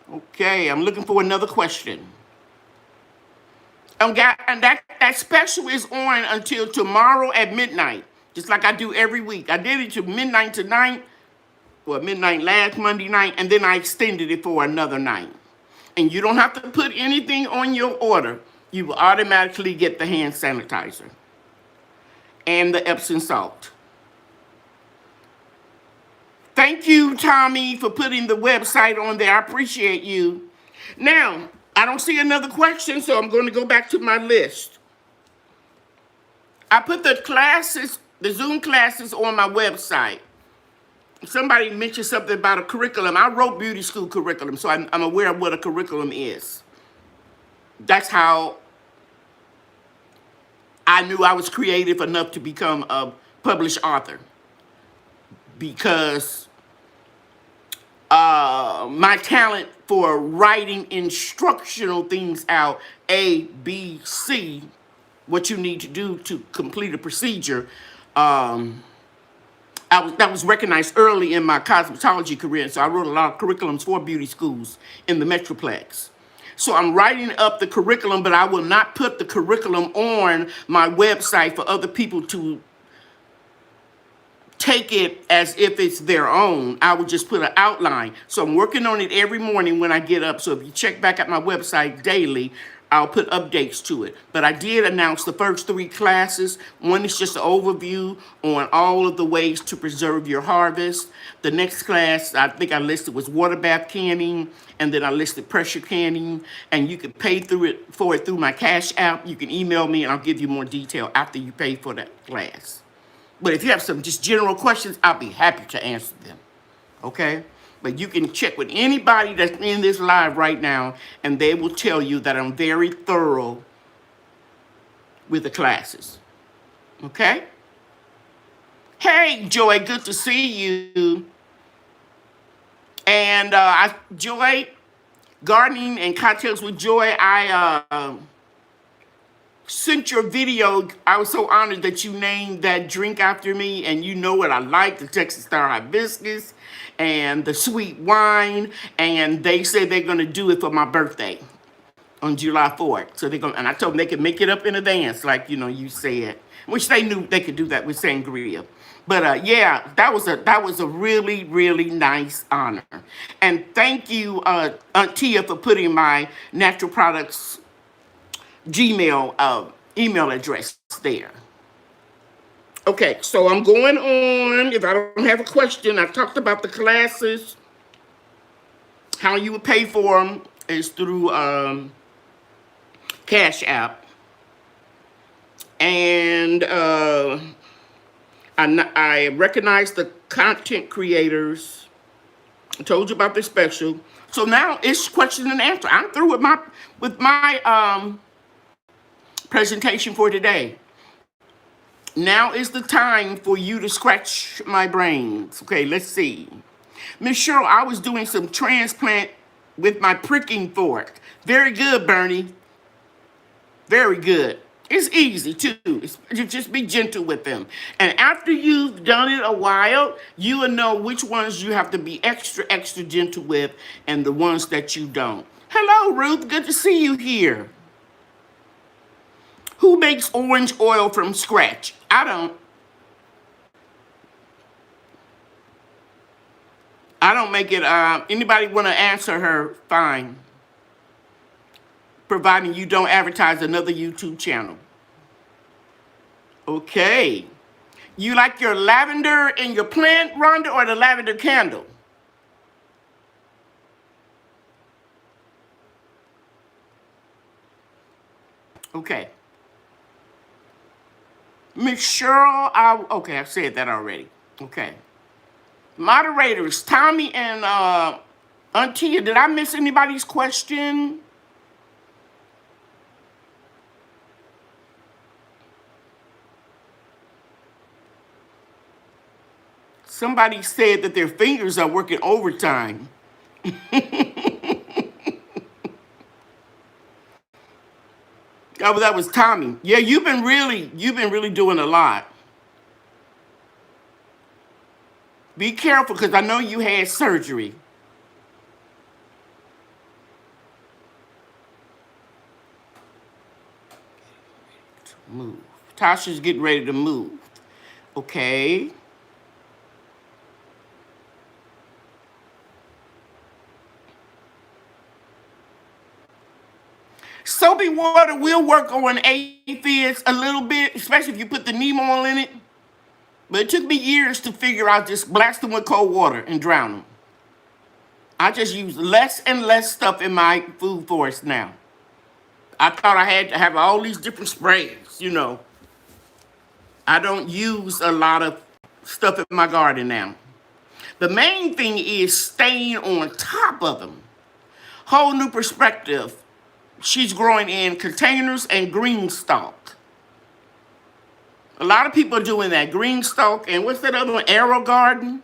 Okay, I'm looking for another question. And that special is on until tomorrow at midnight, just like I do every week. I did it to midnight tonight, or midnight last Monday night, and then I extended it for another night. And you don't have to put anything on your order. You will automatically get the hand sanitizer and the Epsom salt. Thank you, Tommy, for putting the website on there. I appreciate you. Now, I don't see another question, so I'm going to go back to my list. I put the classes, the Zoom classes on my website. Somebody mentioned something about a curriculum. I wrote beauty school curriculum, so I'm aware of what a curriculum is. That's how I knew I was creative enough to become a published author. Because my talent for writing instructional things out, A, B, C, what you need to do to complete a procedure, that was recognized early in my cosmetology career. So I wrote a lot of curriculums for beauty schools in the Metroplex. So I'm writing up the curriculum, but I will not put the curriculum on my website for other people to take it as if it's their own. I would just put an outline. So I'm working on it every morning when I get up. So if you check back at my website daily, I'll put updates to it. But I did announce the first 3 classes. One is just an overview on all of the ways to preserve your harvest. The next class I think I listed was water bath canning, and then I listed pressure canning. And you can pay for it through my Cash App. You can email me and I'll give you more detail after you pay for that class. But if you have some just general questions, I'll be happy to answer them. Okay? But you can check with anybody that's in this live right now, and they will tell you that I'm very thorough with the classes. Okay? Hey, Joy, good to see you. And Joy, Gardening and Cocktails with Joy, I sent your video. I was so honored that you named that drink after me, and you know what I like, the Texas Star Hibiscus and the sweet wine, and they said they're going to do it for my birthday on July 4th. So they're going, and I told them they could make it up in advance, like you said, which they knew they could do that with sangria. But yeah, that was a really, really nice honor. And thank you, Aunt Tia, for putting my natural products Gmail email address there. Okay, so I'm going on. If I don't have a question, I talked about the classes. How you would pay for them is through Cash App. And I recognize the content creators. I told you about this special. So now it's question and answer. I'm through with my presentation for today. Now is the time for you to scratch my brains. Okay, let's see. Miss Cheryl, I was doing some transplant with my pricking fork. Very good, Bernie. Very good. It's easy too. You just be gentle with them. And after you've done it a while, you will know which ones you have to be extra, extra gentle with and the ones that you don't. Hello, Ruth. Good to see you here. Who makes orange oil from scratch? I don't. I don't make it. Anybody want to answer her? Fine. Providing you don't advertise another YouTube channel. Okay. You like your lavender in your plant, Rhonda, or the lavender candle? Okay. Miss Cheryl, okay, I've said that already. Okay. Moderators, Tommy and Auntie, did I miss anybody's question? Somebody said that their fingers are working overtime. Oh, that was Tommy. Yeah, you've been really doing a lot. Be careful, because I know you had surgery. Move. Tasha's getting ready to move. Okay. Soapy water will work on aphids a little bit, especially if you put the neem oil in it. But it took me years to figure out just blast them with cold water and drown them. I just use less and less stuff in my food forest now. I thought I had to have all these different sprays, you know. I don't use a lot of stuff in my garden now. The main thing is staying on top of them. Whole new perspective. She's growing in containers and green stalk. A lot of people are doing that. Green stalk and what's that other one? Arrow garden?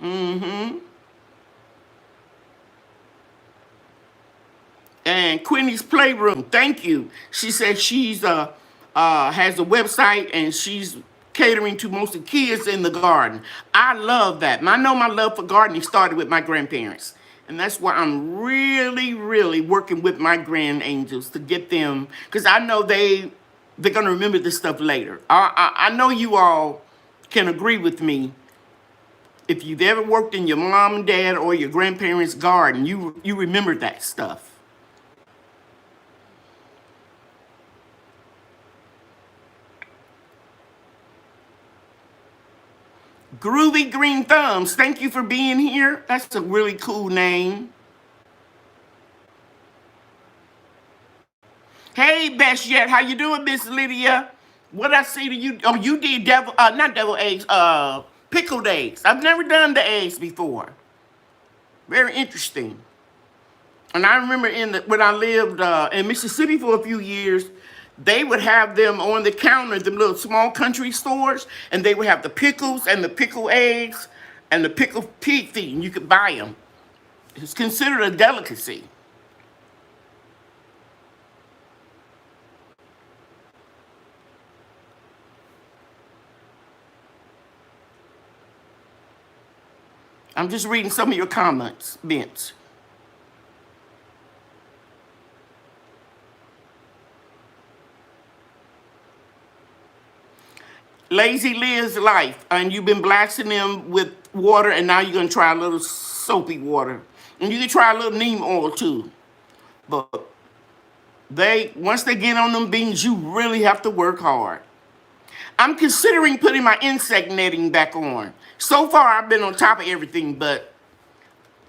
Mm-hmm. And Quinny's Playroom, thank you. She said she's has a website and she's catering to most of the kids in the garden. I love that. I know my love for gardening started with my grandparents. And that's why I'm really, really working with my grand angels to get them, because I know they're going to remember this stuff later. I know you all can agree with me. If you've ever worked in your mom and dad or your grandparents' garden, you remember that stuff. Groovy Green Thumbs, thank you for being here. That's a really cool name. Hey, Best Yet, how you doing, Miss Lydia? What I say to you? Oh, you did not devil eggs, pickled eggs. I've never done the eggs before. Very interesting. And I remember when I lived in Mississippi for a few years, they would have them on the counter, them little small country stores, and they would have the pickles and the pickled eggs and the pickled pig feet, and you could buy them. It's considered a delicacy. I'm just reading some of your comments, Vince. Lazy Liz Life, and you've been blasting them with water, and now you're going to try a little soapy water. And you can try a little neem oil too. But once they get on them beans, you really have to work hard. I'm considering putting my insect netting back on. So far, I've been on top of everything, but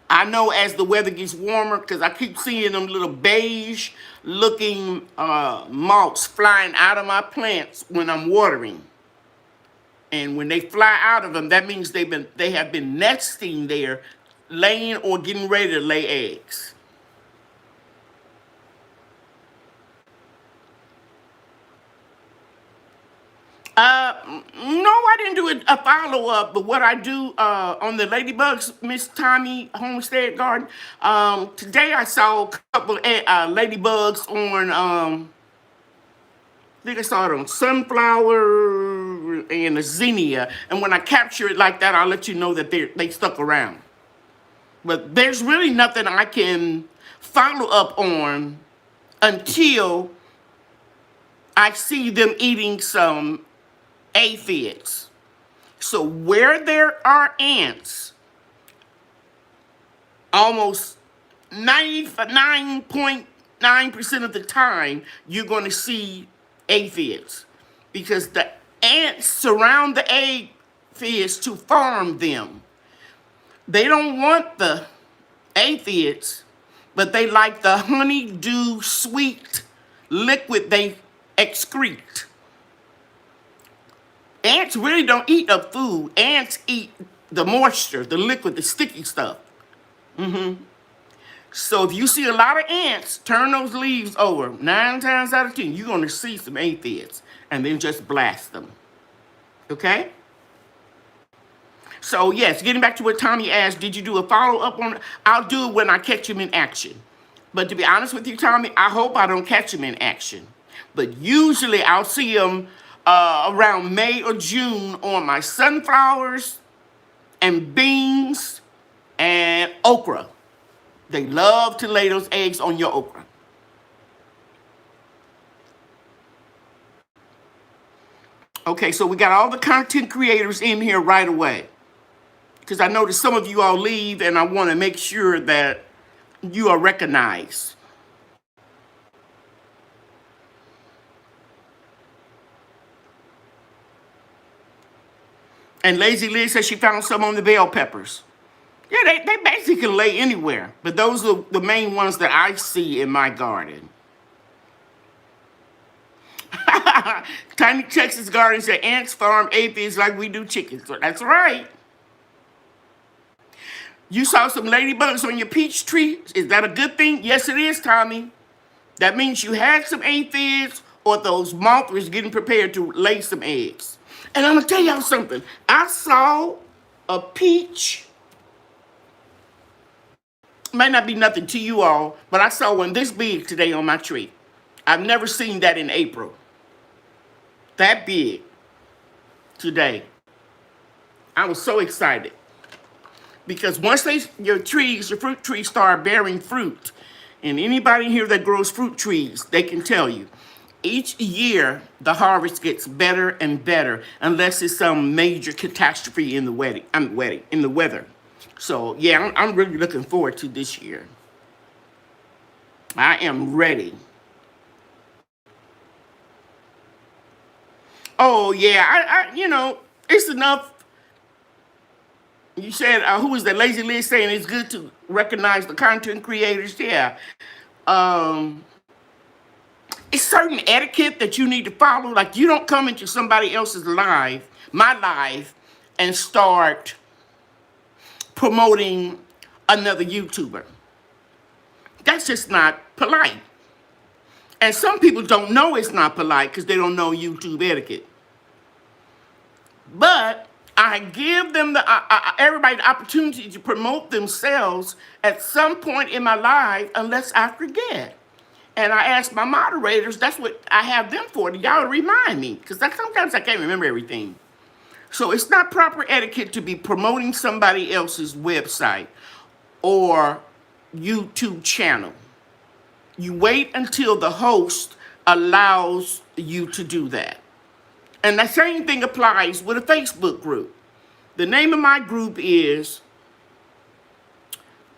I know as the weather gets warmer, because I keep seeing them little beige looking moths flying out of my plants when I'm watering. And when they fly out of them, that means they have been nesting there, laying or getting ready to lay eggs. No, I didn't do a follow up, but what I do on the ladybugs, Miss Tommy Homestead Garden. Today I saw a couple of ladybugs on. I think I saw it on sunflower and a zinnia, and when I capture it like that, I'll let you know that they stuck around. But there's really nothing I can follow up on until I see them eating some aphids. So where there are ants, almost 99.9% of the time, you're going to see aphids because the ants surround the aphids to farm them. They don't want the aphids, but they like the honeydew sweet liquid they excrete. Ants really don't eat up food. Ants eat the moisture, the liquid, the sticky stuff. So if you see a lot of ants, turn those leaves over. 9 times out of 10, you're going to see some aphids. And then just blast them. Okay? So yes, getting back to what Tommy asked, did you do a follow-up on it? I'll do it when I catch him in action. But to be honest with you, Tommy, I hope I don't catch him in action. But usually I'll see him around May or June on my sunflowers and beans and okra. They love to lay those eggs on your okra. Okay, so we got all the content creators in here right away. Because I noticed some of you all leave, and I want to make sure that you are recognized. And Lazy Liz says she found some on the bell peppers. Yeah, they basically can lay anywhere. But those are the main ones that I see in my garden. Tiny Texas Garden said ants farm aphids like we do chickens. So that's right. You saw some ladybugs on your peach tree. Is that a good thing? Yes, it is, Tommy. That means you had some aphids or those moths was getting prepared to lay some eggs. And I'm going to tell y'all something. I saw a peach. Might not be nothing to you all, but I saw one this big today on my tree. I've never seen that in April. That big today. I was so excited. Because once your fruit trees start bearing fruit, and anybody here that grows fruit trees, they can tell you, each year the harvest gets better and better unless it's some major catastrophe in the weather. So yeah, I'm really looking forward to this year. I am ready. Oh yeah, it's enough. You said, who was that? Lazy Liz saying it's good to recognize the content creators. Yeah. It's certain etiquette that you need to follow. Like you don't come into somebody else's live, my live, and start promoting another YouTuber. That's just not polite. And some people don't know it's not polite because they don't know YouTube etiquette. But I give them everybody the opportunity to promote themselves at some point in my life unless I forget. And I ask my moderators, that's what I have them for, to y'all remind me. Because sometimes I can't remember everything. So it's not proper etiquette to be promoting somebody else's website or YouTube channel. You wait until the host allows you to do that. And the same thing applies with a Facebook group. The name of my group is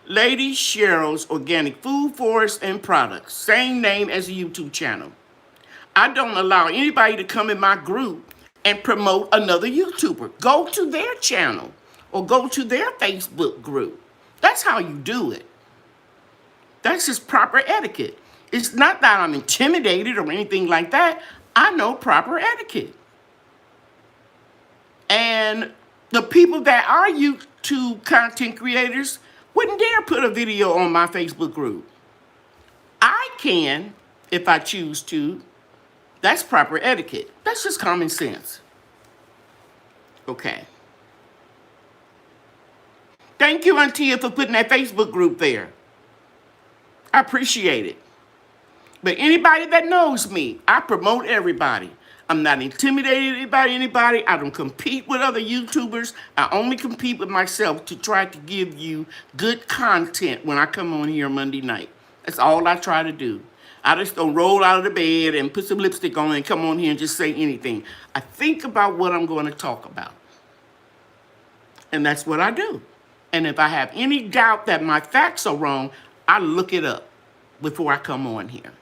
Lady Cheryl's Organic Food, Forest, and Products. Same name as a YouTube channel. I don't allow anybody to come in my group and promote another YouTuber. Go to their channel or go to their Facebook group. That's how you do it. That's just proper etiquette. It's not that I'm intimidated or anything like that. I know proper etiquette. And the people that are YouTube content creators wouldn't dare put a video on my Facebook group. I can, if I choose to. That's proper etiquette. That's just common sense. Okay. Thank you, Auntia, for putting that Facebook group there. I appreciate it. But anybody that knows me, I promote everybody. I'm not intimidated by anybody. I don't compete with other YouTubers. I only compete with myself to try to give you good content when I come on here Monday night. That's all I try to do. I just don't roll out of the bed and put some lipstick on and come on here and just say anything. I think about what I'm going to talk about. And that's what I do. And if I have any doubt that my facts are wrong, I look it up before I come on here.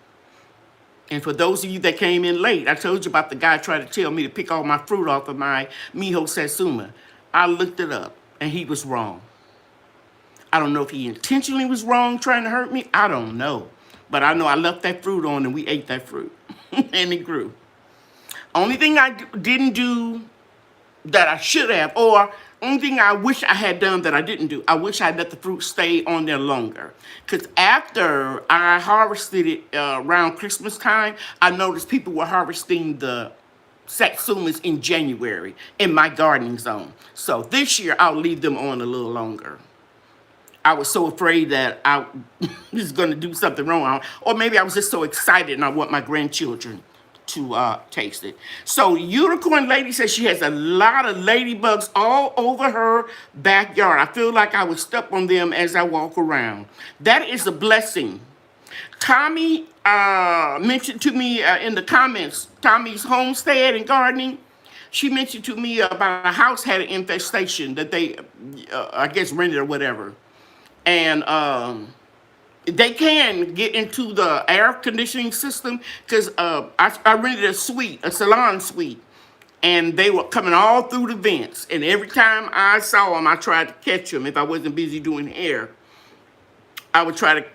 And for those of you that came in late, I told you about the guy trying to tell me to pick all my fruit off of my Miho Satsuma. I looked it up, and he was wrong. I don't know if he intentionally was wrong trying to hurt me. I don't know. But I know I left that fruit on, and we ate that fruit. And it grew. Only thing I didn't do that I should have, or only thing I wish I had done that I didn't do, I wish I let the fruit stay on there longer. Because after I harvested it around Christmas time, I noticed people were harvesting the Satsumas in January in my gardening zone. So this year, I'll leave them on a little longer. I was so afraid that I was going to do something wrong. Or maybe I was just so excited and I want my grandchildren to taste it. So Unicorn Lady says she has a lot of ladybugs all over her backyard. I feel like I would step on them as I walk around. That is a blessing. Tommy mentioned to me in the comments, Tommy's homestead and gardening, she mentioned to me about a house had an infestation that they, I guess, rented or whatever. And they can get into the air conditioning system because I rented a suite, a salon suite, and they were coming all through the vents. And every time I saw them, I tried to catch them. If I wasn't busy doing hair, I would try to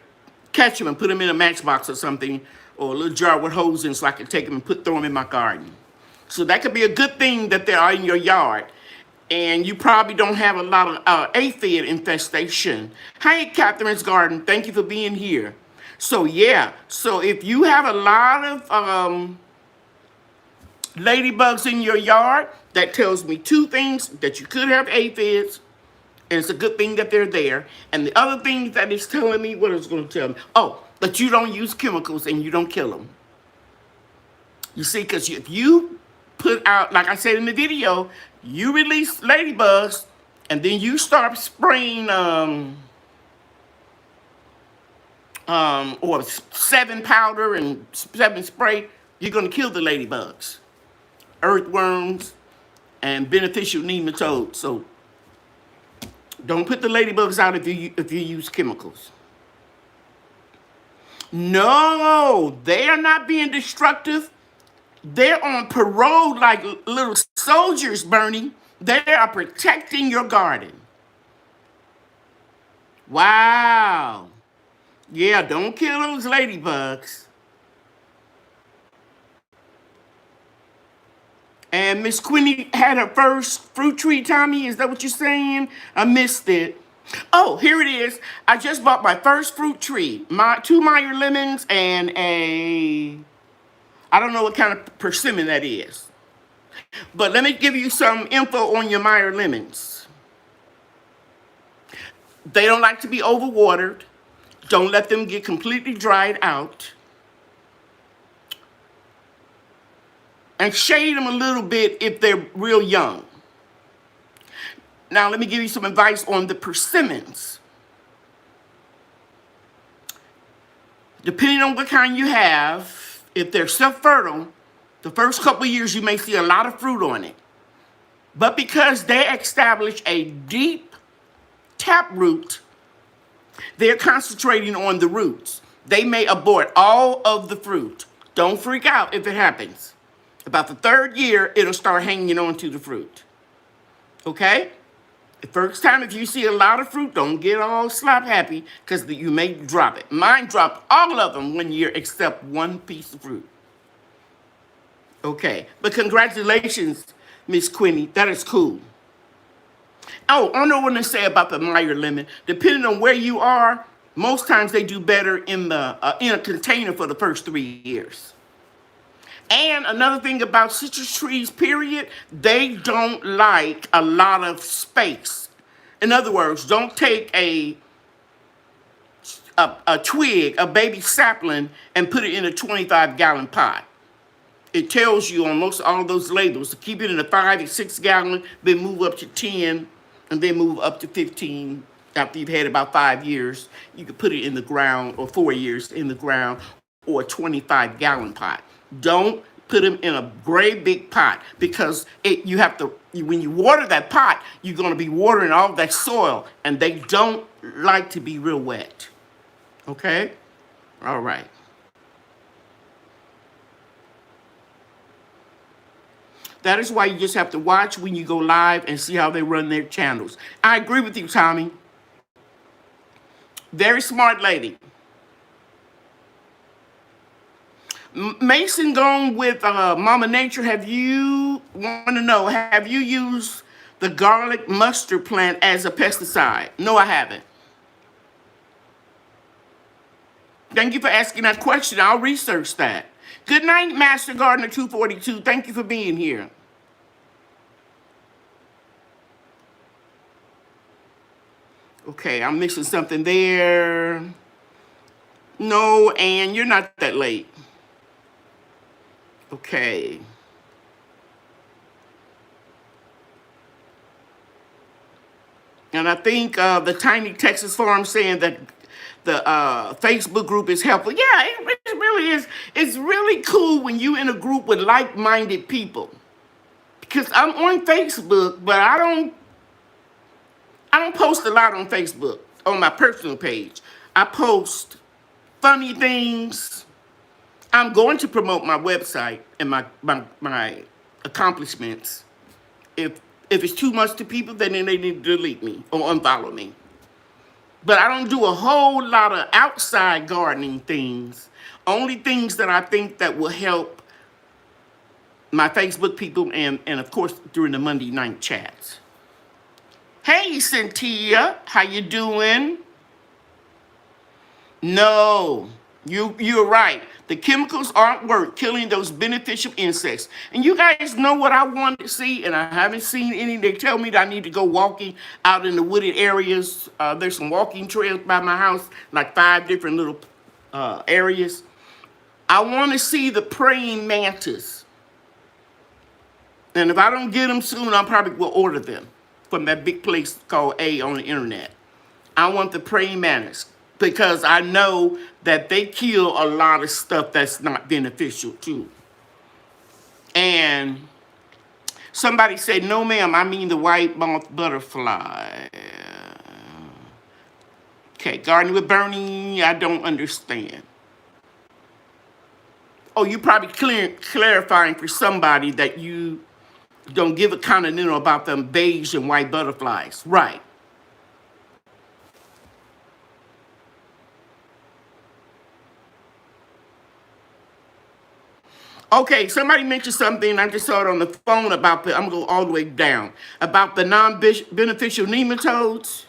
catch them and put them in a matchbox or something, or a little jar with holes in so I could take them and throw them in my garden. So that could be a good thing that they are in your yard. And you probably don't have a lot of aphid infestation. Hey, Catherine's Garden, thank you for being here. So yeah, so if you have a lot of ladybugs in your yard, that tells me two things: that you could have aphids, and it's a good thing that they're there. And the other thing that it's telling me, what is it going to tell me? Oh, that you don't use chemicals and you don't kill them. You see, because if you put out, like I said in the video, you release ladybugs, and then you start spraying or 7 powder and 7 spray, you're going to kill the ladybugs, earthworms, and beneficial nematodes. So don't put the ladybugs out if you use chemicals. No, they are not being destructive. They're on parole like little soldiers, Bernie. They are protecting your garden. Wow. Yeah, don't kill those ladybugs. And Miss Quinny had her first fruit tree, Tommy. Is that what you're saying? I missed it. Oh, here it is. I just bought my first fruit tree. 2 Meyer lemons and I don't know what kind of persimmon that is. But let me give you some info on your Meyer lemons. They don't like to be overwatered. Don't let them get completely dried out. And shade them a little bit if they're real young. Now, let me give you some advice on the persimmons. Depending on what kind you have, if they're self-fertile, the first couple of years you may see a lot of fruit on it. But because they establish a deep taproot, they're concentrating on the roots. They may abort all of the fruit. Don't freak out if it happens. About the 3rd year, it'll start hanging on to the fruit. Okay? The first time, if you see a lot of fruit, don't get all slap happy because you may drop it. Mine dropped all of them 1 year except 1 piece of fruit. Okay, but congratulations, Miss Quinny. That is cool. Oh, I know what to say about the Meyer lemon. Depending on where you are, most times they do better in a container for the first 3 years. And another thing about citrus trees, period, they don't like a lot of space. In other words, don't take a twig, a baby sapling, and put it in a 25-gallon pot. It tells you on most all those labels to keep it in a 5 and 6 gallon, then move up to 10, and then move up to 15. After you've had about 5 years, you can put it in the ground, or 4 years in the ground, or a 25-gallon pot. Don't put them in a great big pot, because you have to, when you water that pot, you're going to be watering all that soil, and they don't like to be real wet. Okay? All right. That is why you just have to watch when you go live and see how they run their channels. I agree with you, Tommy. Very smart lady. Mason gone with Mama Nature. Have you used the garlic mustard plant as a pesticide? No, I haven't. Thank you for asking that question. I'll research that. Good night, Master Gardener 242. Thank you for being here. Okay, I'm missing something there. No, and you're not that late. Okay. And I think the Tiny Texas Farm saying that the Facebook group is helpful. Yeah, it really is. It's really cool when you in a group with like-minded people. Because I'm on Facebook, but I don't post a lot on Facebook, on my personal page. I post funny things. I'm going to promote my website and my accomplishments. If it's too much to people, then they need to delete me or unfollow me. But I don't do a whole lot of outside gardening things. Only things that I think that will help my Facebook people and of course, during the Monday night chats. Hey, Cynthia, how you doing? No, you're right. The chemicals aren't worth killing those beneficial insects. And you guys know what I want to see, and I haven't seen any. They tell me that I need to go walking out in the wooded areas. There's some walking trails by my house, like 5 different little areas. I want to see the praying mantis. And if I don't get them soon, I probably will order them from that big place called A on the internet. I want the praying mantis because I know that they kill a lot of stuff that's not beneficial too. And somebody said, no ma'am, I mean the white moth butterfly. Okay, gardening with Bernie, I don't understand. Oh, you probably clarifying for somebody that you don't give a continental about them beige and white butterflies. Right. Okay, somebody mentioned something, I just saw it on the phone about I'm going to go all the way down, about the non-beneficial nematodes.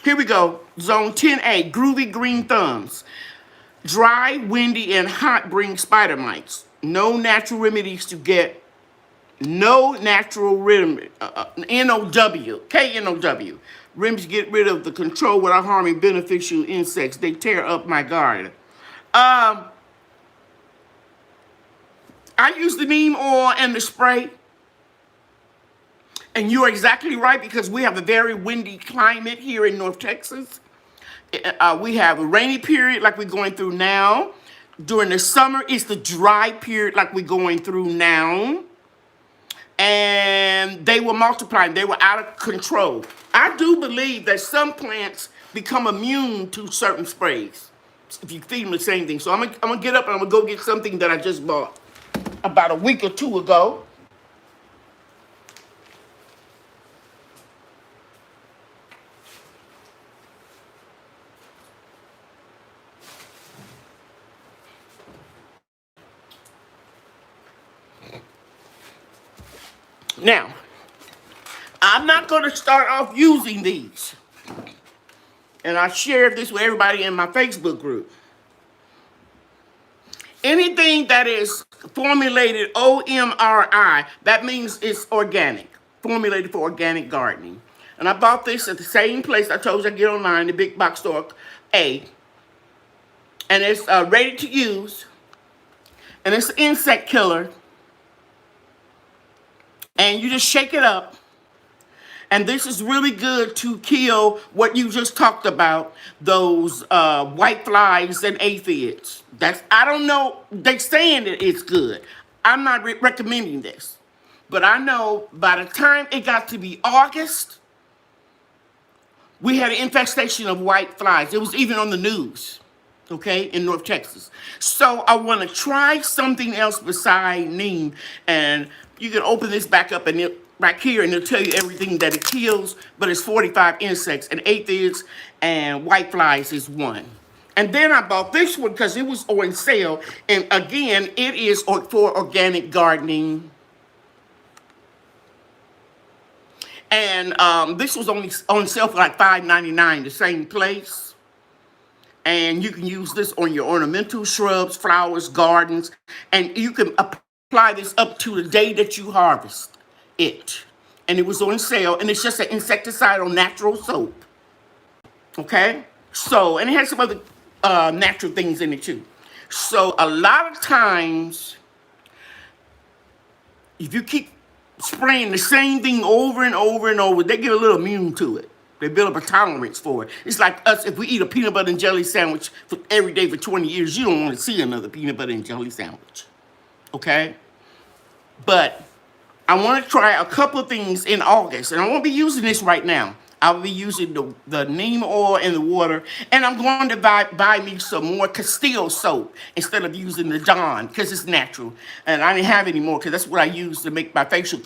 Here we go. Zone 10A, groovy green thumbs. Dry, windy, and hot bring spider mites. No natural remedies to get. No natural remedy. N-O-W. K-N-O-W. Remedies get rid of the control without harming beneficial insects. They tear up my garden. I use the neem oil and the spray. And you're exactly right, because we have a very windy climate here in North Texas. We have a rainy period like we're going through now. During the summer, it's the dry period like we're going through now. And they were multiplying. They were out of control. I do believe that some plants become immune to certain sprays if you feed them the same thing. So I'm gonna get up and I'm gonna go get something that I just bought about a week or 2 ago. Now, I'm not going to start off using these. And I shared this with everybody in my Facebook group. Anything that is formulated OMRI, that means it's organic, formulated for organic gardening. And I bought this at the same place I told you I get online, the big box store A. And it's ready to use. And it's an insect killer. And you just shake it up. And this is really good to kill what you just talked about, those white flies and aphids. I don't know, they're saying that it's good. I'm not recommending this. But I know by the time it got to be August, we had an infestation of white flies. It was even on the news, okay, in North Texas. So I want to try something else beside neem. And you can open this back up and right here, and it'll tell you everything that it kills. But it's 45 insects, and aphids and white flies is one. And then I bought this one because it was on sale. And again, it is for organic gardening. And this was only on sale for like $5.99, the same place. And you can use this on your ornamental shrubs, flowers, gardens. And you can apply this up to the day that you harvest it. And it was on sale. And it's just an insecticidal natural soap. Okay? So, and it has some other natural things in it too. So a lot of times, if you keep spraying the same thing over and over and over, they get a little immune to it. They build up a tolerance for it. It's like us, if we eat a peanut butter and jelly sandwich every day for 20 years, you don't want to see another peanut butter and jelly sandwich. Okay? But I want to try a couple of things in August, and I won't be using this right now. I'll be using the neem oil and the water, and I'm going to buy me some more Castile soap instead of using the Dawn, because it's natural. And I didn't have any more, because that's what I use to make my facial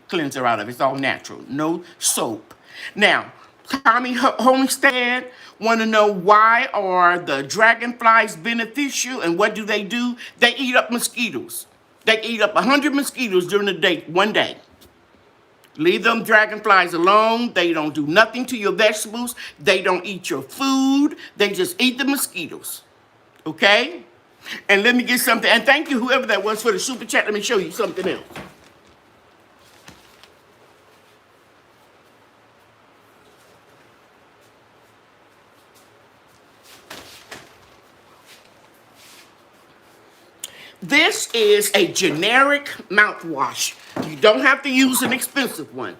cleanser out of. It's all natural, no soap. Now, Tommy Homestead want to know, why are the dragonflies beneficial, and what do? They eat up mosquitoes. They eat up 100 mosquitoes during the day, one day. Leave them dragonflies alone. They don't do nothing to your vegetables. They don't eat your food. They just eat the mosquitoes. Okay? And let me get something. And thank you, whoever that was, for the super chat. Let me show you something else. This is a generic mouthwash. You don't have to use an expensive one.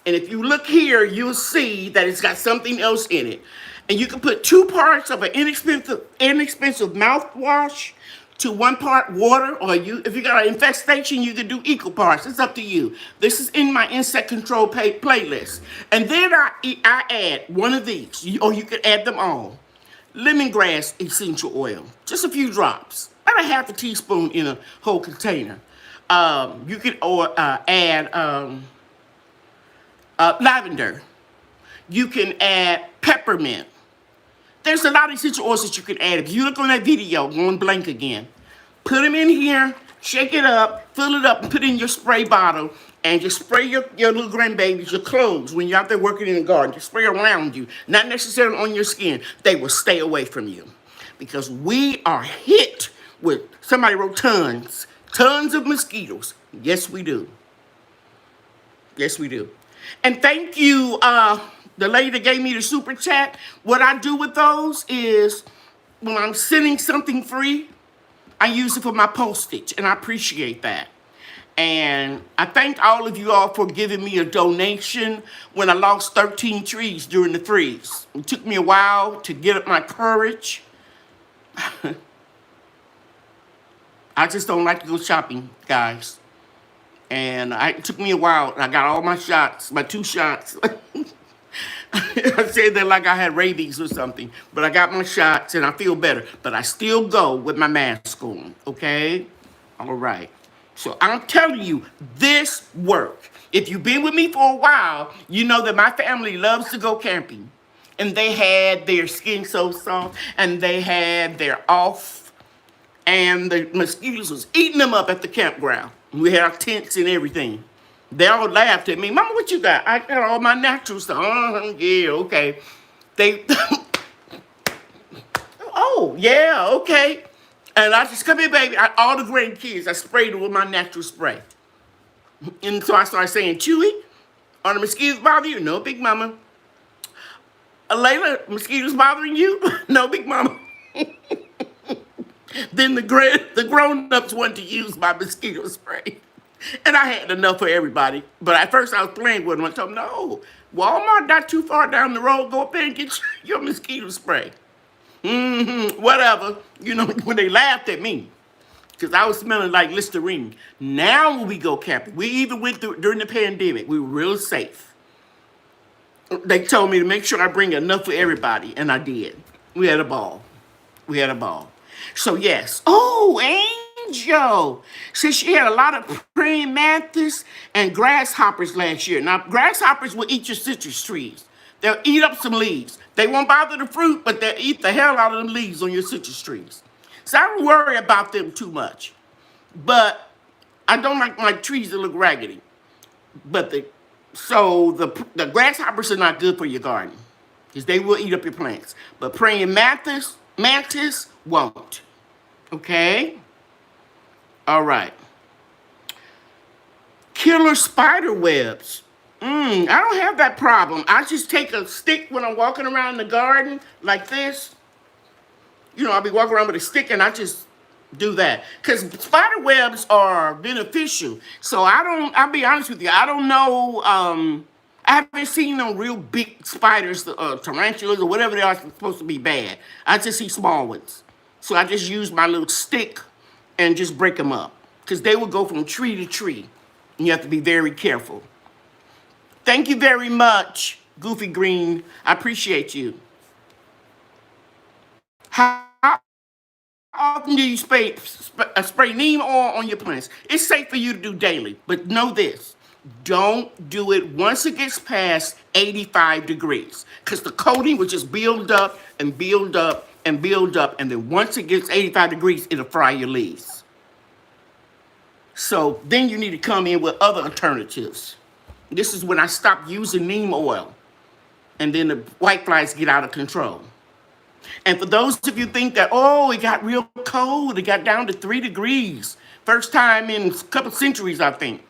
And if you look here, you'll see that it's got something else in it. And you can put 2 parts of an inexpensive mouthwash to 1 part water, or if you got an infestation, you can do equal parts. It's up to you. This is in my insect control playlist. And then I add one of these, or you can add them all. Lemongrass essential oil, just a few drops. About a half a teaspoon in a whole container. You can add lavender. You can add peppermint. There's a lot of essential oils that you can add. If you look on that video, going blank again, put them in here, shake it up, fill it up, and put it in your spray bottle, and just spray your little grandbabies, your clothes, when you're out there working in the garden. Just spray around you, not necessarily on your skin. They will stay away from you. Because we are hit with, somebody wrote tons of mosquitoes. Yes, we do. Yes, we do. And thank you, the lady that gave me the super chat. What I do with those is, when I'm sending something free, I use it for my postage, and I appreciate that. And I thank all of you all for giving me a donation when I lost 13 trees during the freeze. It took me a while to get up my courage. I just don't like to go shopping, guys. And it took me a while. I got all my shots, my 2 shots. I said that like I had rabies or something. But I got my shots and I feel better. But I still go with my mask on, okay? All right. So I'm telling you, this works. If you've been with me for a while, you know that my family loves to go camping. And they had their skin so soft, and they had their off, and the mosquitoes was eating them up at the campground. We had our tents and everything. They all laughed at me. Mama, what you got? I got all my natural stuff. Yeah, okay. They, oh, yeah, okay. And I just, come here, baby. All the grandkids, I sprayed them with my natural spray. And so I started saying, Chewy, are the mosquitoes bothering you? No, big mama. Layla, mosquitoes bothering you? No, big mama. Then the grown-ups wanted to use my mosquito spray. And I had enough for everybody. But at first I was playing with them. I told them, no, Walmart not too far down the road. Go up there and get your mosquito spray. Whatever. You know, when they laughed at me. Because I was smelling like Listerine. Now when we go camping, we even went through during the pandemic. We were real safe. They told me to make sure I bring enough for everybody. And I did. We had a ball. We had a ball. So yes. Oh, Angel said she had a lot of praying mantis and grasshoppers last year. Now, grasshoppers will eat your citrus trees. They'll eat up some leaves. They won't bother the fruit, but they'll eat the hell out of them leaves on your citrus trees. So I don't worry about them too much. But I don't like my trees to look raggedy. But the grasshoppers are not good for your garden because they will eat up your plants. But praying mantis won't. Okay? All right. Killer spider webs. I don't have that problem. I just take a stick when I'm walking around the garden like this. You know, I'll be walking around with a stick and I just do that. Because spider webs are beneficial. So I'll be honest with you, I don't know, I haven't seen no real big spiders, tarantulas or whatever they are supposed to be bad. I just see small ones. So I just use my little stick and just break them up. Because they will go from tree to tree. And you have to be very careful. Thank you very much, Goofy Green. I appreciate you. How often do you spray neem oil on your plants? It's safe for you to do daily, but know this. Don't do it once it gets past 85 degrees because the coating will just build up and build up and build up. And then once it gets 85 degrees, it'll fry your leaves. So then you need to come in with other alternatives. This is when I stopped using neem oil. And then the whiteflies get out of control. And for those of you think that, oh, it got real cold. It got down to 3 degrees. First time in a couple centuries, I think.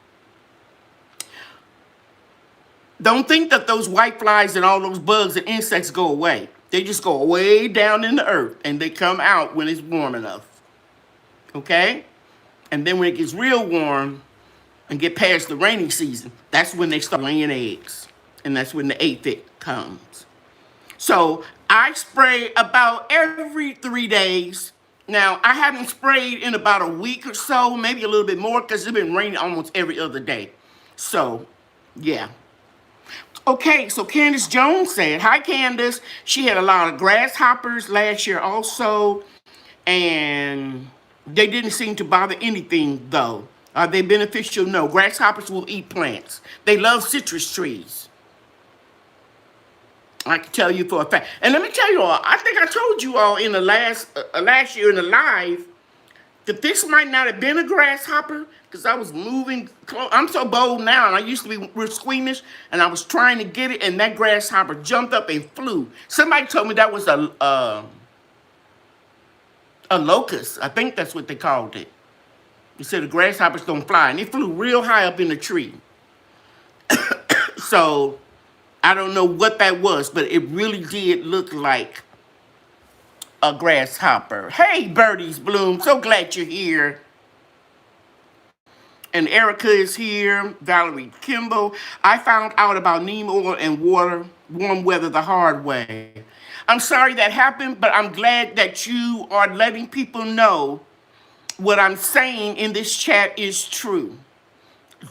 Don't think that those whiteflies and all those bugs and insects go away. They just go way down in the earth. And they come out when it's warm enough. Okay? And then when it gets real warm and get past the rainy season, that's when they start laying eggs. And that's when the aphid comes. So I spray about every 3 days. Now, I haven't sprayed in about a week or so, maybe a little bit more, because it's been raining almost every other day. So, yeah. Okay, so Candace Jones said, hi, Candace. She had a lot of grasshoppers last year also, and they didn't seem to bother anything, though. Are they beneficial? No. Grasshoppers will eat plants. They love citrus trees. I can tell you for a fact. And let me tell you all, I think I told you all in the last year in the live that this might not have been a grasshopper because I was moving close. I'm so bold now, and I used to be real squeamish, and I was trying to get it, and that grasshopper jumped up and flew. Somebody told me that was a locust. I think that's what they called it. They said the grasshoppers don't fly, and it flew real high up in the tree. So I don't know what that was, but it really did look like a grasshopper. Hey, Birdies Bloom, so glad you're here. And Erica is here, Valerie Kimball. I found out about neem oil and warm weather the hard way. I'm sorry that happened, but I'm glad that you are letting people know what I'm saying in this chat is true.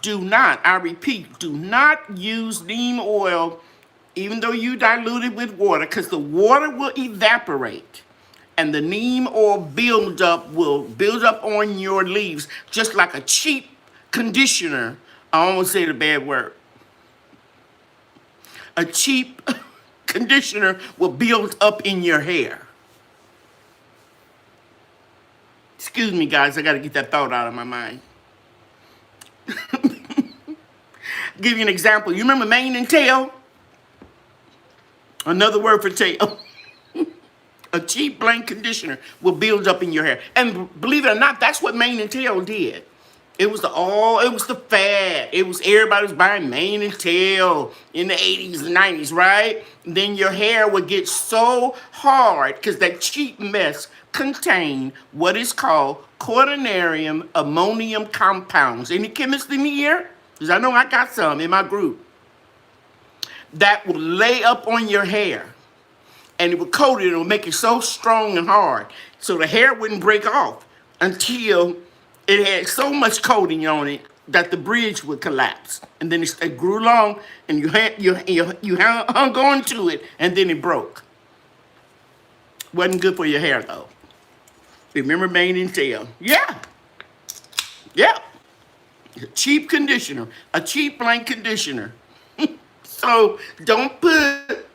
Do not, I repeat, do not use neem oil even though you dilute it with water, because the water will evaporate and the neem oil will build up on your leaves just like a cheap conditioner. I almost said a bad word. A cheap conditioner will build up in your hair. Excuse me, guys, I got to get that thought out of my mind. Give you an example. You remember mane and tail? Another word for tail. A cheap blank conditioner will build up in your hair. And believe it or not, that's what mane and tail did. It was the fad. It was everybody was buying mane and tail in the 80s and 90s, right? Then your hair would get so hard because that cheap mess contained what is called quaternarium ammonium compounds. Any chemists in here? Because I know I got some in my group. That will lay up on your hair. And it would coat it, and it would make it so strong and hard. So the hair wouldn't break off until it had so much coating on it that the bridge would collapse. And then it grew long, and you hung on to it, and then it broke. Wasn't good for your hair, though. Remember mane and tail? Yeah. Yeah. A cheap conditioner. A cheap blank conditioner. So don't put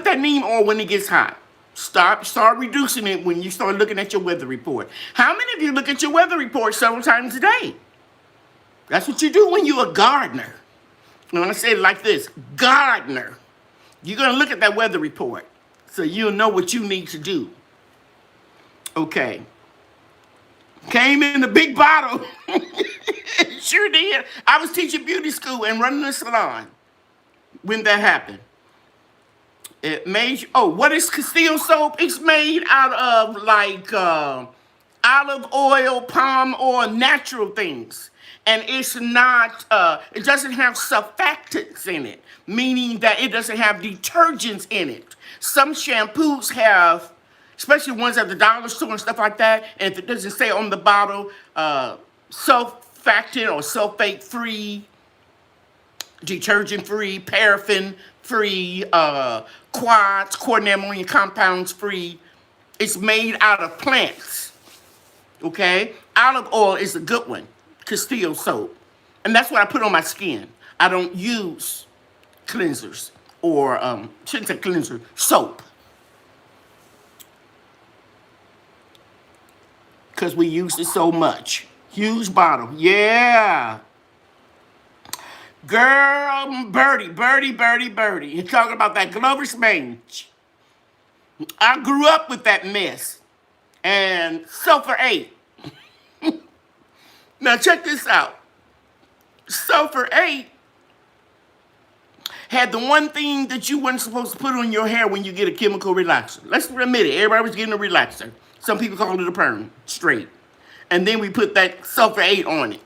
that neem oil when it gets hot. Start reducing it when you start looking at your weather report. How many of you look at your weather report several times a day? That's what you do when you're a gardener. And when I say it like this, gardener, you're going to look at that weather report so you'll know what you need to do. Okay. Came in a big bottle. Sure did. I was teaching beauty school and running a salon when that happened. It made, what is Castile soap? It's made out of like olive oil, palm oil, natural things. And it's not, it doesn't have surfactants in it, meaning that it doesn't have detergents in it. Some shampoos have, especially ones at the dollar store and stuff like that, and if it doesn't say on the bottle, surfactant or sulfate-free, detergent-free, paraffin-free, quaternary ammonium compounds-free. It's made out of plants, okay? Olive oil is a good one, Castile soap. And that's what I put on my skin. I don't use cleansers or, shouldn't say cleanser, soap. Because we use it so much. Huge bottle, yeah. Girl, birdie. You're talking about that Glover's mange. I grew up with that mess. And sulfur 8. Now check this out. Sulfur 8 had the one thing that you weren't supposed to put on your hair when you get a chemical relaxer. Let's admit it. Everybody was getting a relaxer. Some people call it a perm, straight. And then we put that sulfur 8 on it.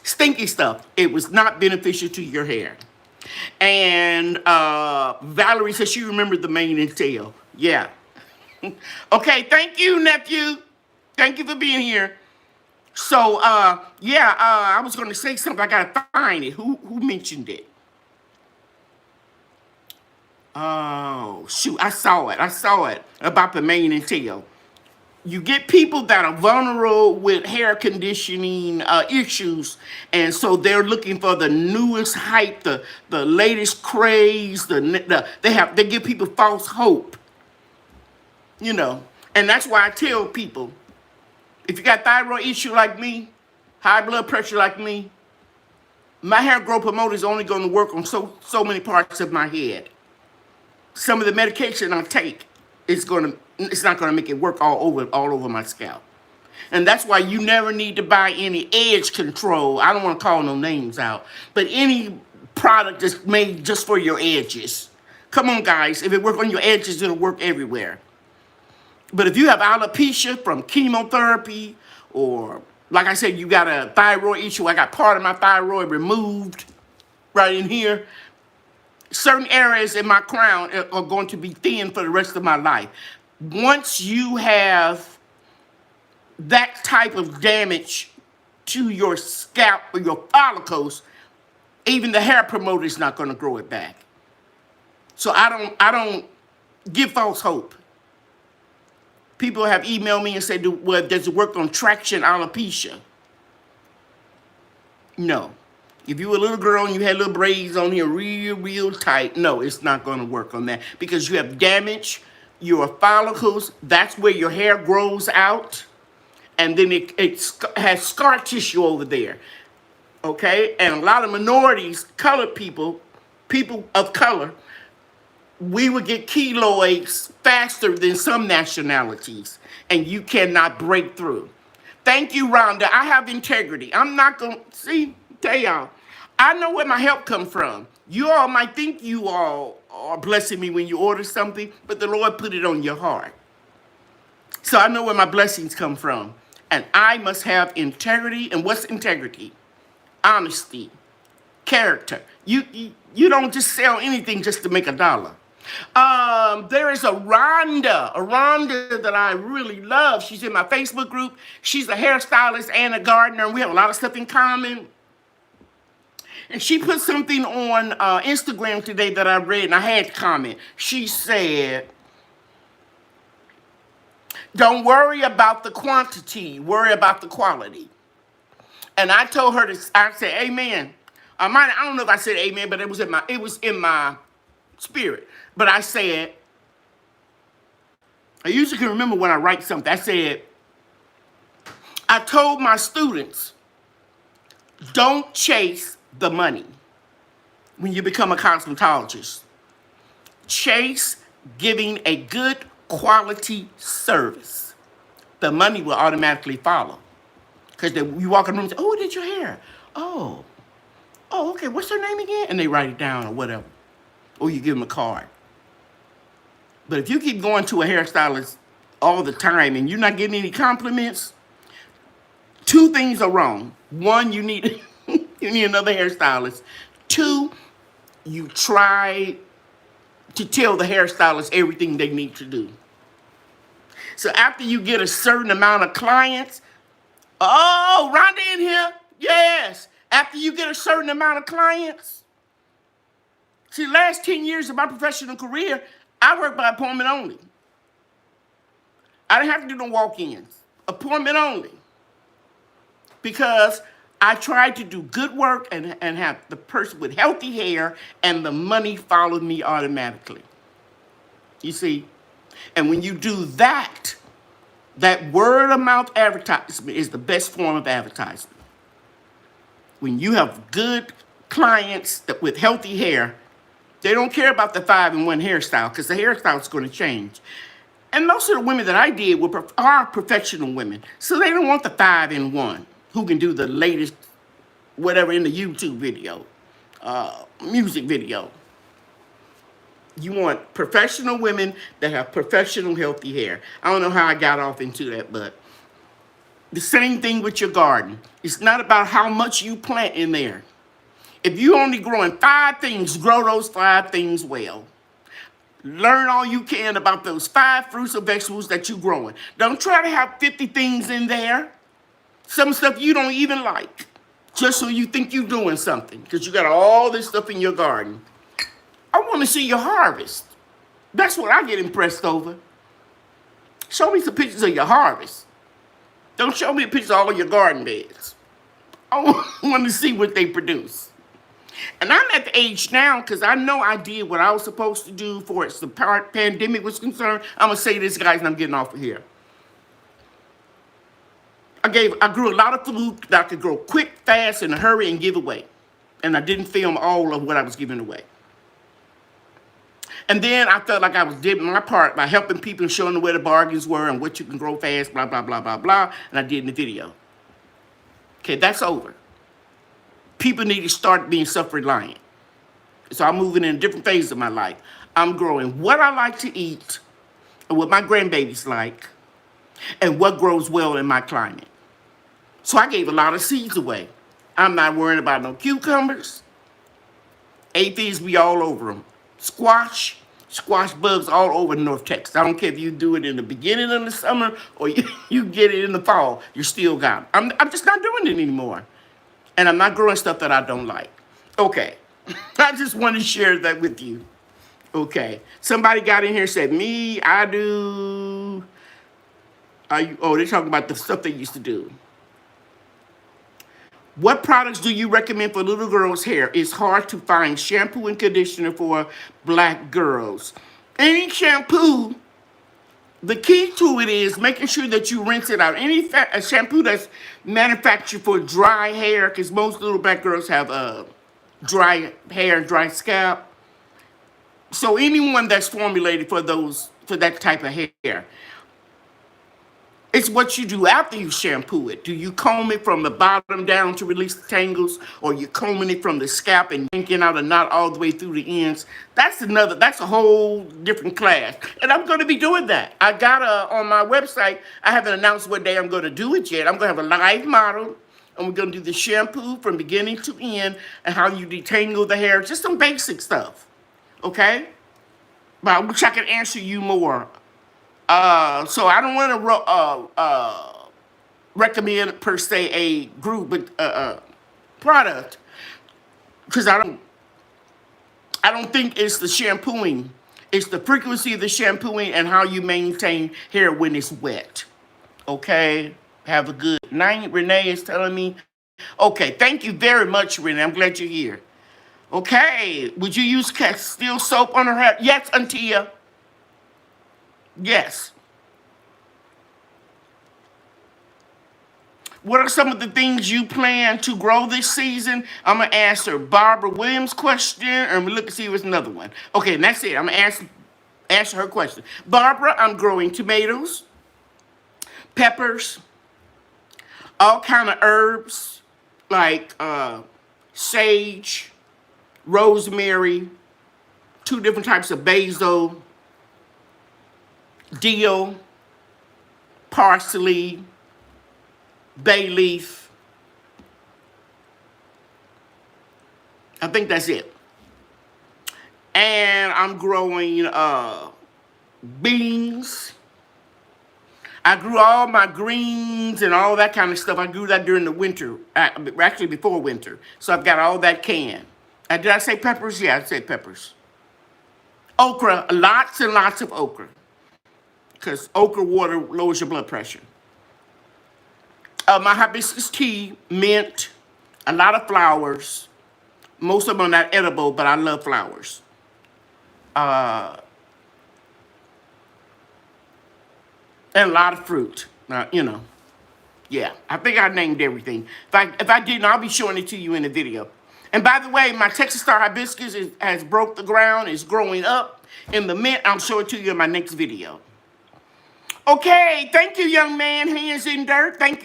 Stinky stuff. It was not beneficial to your hair. And Valerie says she remembered the mane and tail. Yeah. Okay, thank you, nephew. Thank you for being here. So, I was going to say something. I got to find it. Who mentioned it? Oh, shoot. I saw it about the mane and tail. You get people that are vulnerable with hair conditioning issues, and so they're looking for the newest hype, the latest craze. They give people false hope, and that's why I tell people, if you got thyroid issue like me, high blood pressure like me, my hair growth promoter is only going to work on so many parts of my head. Some of the medication I take it's not going to make it work all over my scalp. And that's why you never need to buy any edge control. I don't want to call no names out, but any product that's made just for your edges. Come on, guys. If it works on your edges, it'll work everywhere. But if you have alopecia from chemotherapy, or like I said, you got a thyroid issue, I got part of my thyroid removed right in here. Certain areas in my crown are going to be thin for the rest of my life. Once you have that type of damage to your scalp or your follicles, even the hair promoter is not going to grow it back. So I don't give false hope. People have emailed me and said, well, does it work on traction alopecia? No. If you were a little girl and you had little braids on here real tight, no, it's not going to work on that because you have damaged your follicles. That's where your hair grows out, and then it has scar tissue over there. Okay? And a lot of minorities, colored people, people of color, we would get keloids faster than some nationalities, and you cannot break through. Thank you, Rhonda. I have integrity. I'm not going to, see, tell y'all, I know where my help comes from. You all might think you all are blessing me when you order something, but the Lord put it on your heart. So I know where my blessings come from. And I must have integrity. And what's integrity? Honesty, character. You don't just sell anything just to make a dollar. There is a Rhonda that I really love. She's in my Facebook group. She's a hairstylist and a gardener, and we have a lot of stuff in common. And she put something on Instagram today that I read, and I had to comment. She said, don't worry about the quantity, worry about the quality. And I told her this, I said, amen. I don't know if I said amen, but it was in my spirit. But I said, I usually can remember when I write something. I said, I told my students, don't chase the money when you become a cosmetologist. Chase giving a good quality service. The money will automatically follow. Because you walk in the room and say, oh, who did your hair? Oh, okay, what's her name again? And they write it down or whatever. Or you give them a card. But if you keep going to a hairstylist all the time and you're not getting any compliments, two things are wrong. One, you need another hairstylist. Two, you try to tell the hairstylist everything they need to do. So after you get a certain amount of clients, oh, Rhonda in here? Yes. After you get a certain amount of clients. See, the last 10 years of my professional career, I worked by appointment only. I didn't have to do no walk-ins. Appointment only. Because I tried to do good work and have the person with healthy hair, and the money followed me automatically. You see? And when you do that, that word-of-mouth advertisement is the best form of advertisement. When you have good clients with healthy hair, they don't care about the 5-in-1 hairstyle because the hairstyle is going to change. And most of the women that I did are professional women. So they don't want the 5-in-1 who can do the latest whatever in the YouTube video, music video. You want professional women that have professional healthy hair. I don't know how I got off into that, but the same thing with your garden. It's not about how much you plant in there. If you're only growing 5 things, grow those 5 things well. Learn all you can about those 5 fruits or vegetables that you're growing. Don't try to have 50 things in there. Some stuff you don't even like, just so you think you're doing something, because you got all this stuff in your garden. I want to see your harvest. That's what I get impressed over. Show me some pictures of your harvest. Don't show me pictures of all your garden beds. I want to see what they produce. And I'm at the age now, because I know I did what I was supposed to do for as the pandemic was concerned. I'm going to say this, guys, and I'm getting off of here. I grew a lot of food that I could grow quick, fast, in a hurry, and give away. And I didn't film all of what I was giving away. And then I felt like I was doing my part by helping people and showing them where the bargains were and what you can grow fast, blah, blah, blah, blah, blah. And I did in the video. Okay, that's over. People need to start being self-reliant. So I'm moving in a different phase of my life. I'm growing what I like to eat and what my grandbabies like and what grows well in my climate. So I gave a lot of seeds away. I'm not worrying about no cucumbers. Aphids be all over them. Squash bugs all over North Texas. I don't care if you do it in the beginning of the summer or you get it in the fall. You still got them. I'm just not doing it anymore. And I'm not growing stuff that I don't like. Okay. I just want to share that with you. Okay. Somebody got in here and said, me, I do. They're talking about the stuff they used to do. What products do you recommend for little girls' hair? It's hard to find shampoo and conditioner for black girls. Any shampoo The key to it is making sure that you rinse it out. Any shampoo that's manufactured for dry hair, because most little black girls have dry hair, dry scalp. So anyone that's formulated for that type of hair, it's what you do after you shampoo it. Do you comb it from the bottom down to release the tangles, or you combing it from the scalp and yanking out a knot all the way through the ends? That's a whole different class. And I'm going to be doing that. I got on my website, I haven't announced what day I'm going to do it yet. I'm going to have a live model, and we're going to do the shampoo from beginning to end and how you detangle the hair. Just some basic stuff. Okay? But I wish I could answer you more. So I don't want to recommend per se a group, but product, because I don't think it's the shampooing. It's the frequency of the shampooing and how you maintain hair when it's wet. Okay? Have a good night. Renee is telling me. Okay, thank you very much, Renee. I'm glad you're here. Okay, would you use Castile soap on her hair? Yes, Antia. Yes. What are some of the things you plan to grow this season? I'm going to answer Barbara Williams' question, and we look to see if there's another one. Okay, and that's it. I'm going to answer her question. Barbara, I'm growing tomatoes, peppers, all kind of herbs like sage, rosemary, 2 different types of basil, dill, parsley, bay leaf. I think that's it. And I'm growing beans. I grew all my greens and all that kind of stuff. I grew that during the winter, actually before winter. So I've got all that canned. Did I say peppers? Yeah, I said peppers. Okra, lots and lots of okra. Because okra water lowers your blood pressure. My hibiscus tea, mint, a lot of flowers. Most of them are not edible, but I love flowers. And a lot of fruit. Yeah, I think I named everything. If I didn't, I'll be showing it to you in the video. And by the way, my Texas Star hibiscus has broke the ground. It's growing up. In the mint, I'll show it to you in my next video. Okay, thank you, young man. Hands in dirt. Thank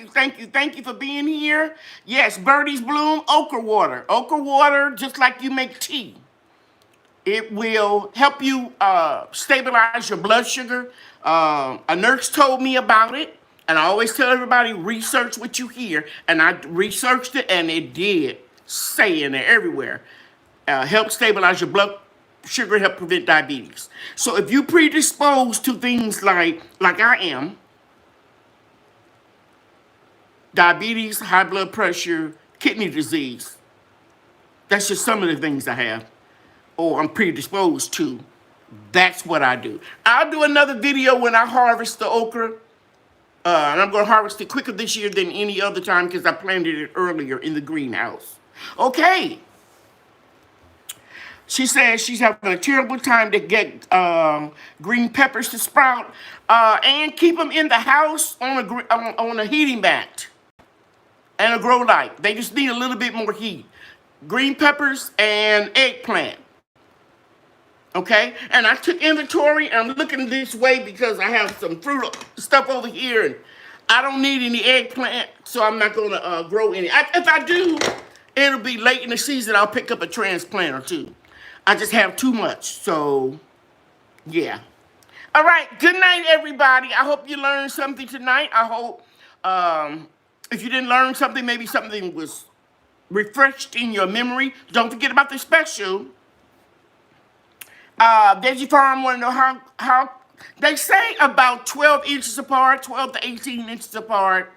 you for being here. Yes, Birdie's Bloom, okra water. Okra water, just like you make tea. It will help you stabilize your blood sugar. A nurse told me about it, and I always tell everybody, research what you hear. And I researched it, and it did say in there everywhere. Help stabilize your blood sugar, help prevent diabetes. So if you predisposed to things like I am, diabetes, high blood pressure, kidney disease, that's just some of the things I have, or I'm predisposed to, that's what I do. I'll do another video when I harvest the okra, and I'm going to harvest it quicker this year than any other time because I planted it earlier in the greenhouse. Okay. She says she's having a terrible time to get green peppers to sprout, and keep them in the house on a heating mat and a grow light. They just need a little bit more heat. Green peppers and eggplant. Okay? And I took inventory, and I'm looking this way because I have some fruit stuff over here, and I don't need any eggplant, so I'm not going to grow any. If I do, it'll be late in the season. I'll pick up a transplant or two. I just have too much, so yeah. All right, good night, everybody. I hope you learned something tonight. I hope if you didn't learn something, maybe something was refreshed in your memory. Don't forget about the special. Veggie Farm want to know how they say about 12 inches apart, 12 to 18 inches apart.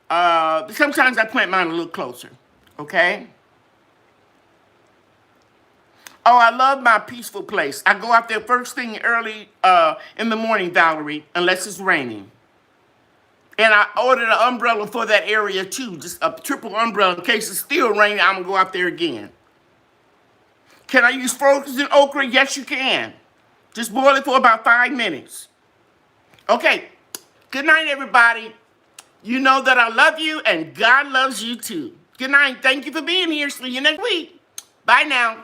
Sometimes I plant mine a little closer, okay? Oh, I love my peaceful place. I go out there first thing early in the morning, Valerie, unless it's raining. And I ordered an umbrella for that area, too. Just a triple umbrella in case it's still raining. I'm going to go out there again. Can I use frozen okra? Yes, you can. Just boil it for about 5 minutes. Okay. Good night, everybody. You know that I love you and God loves you too. Good night. Thank you for being here. See you next week. Bye now.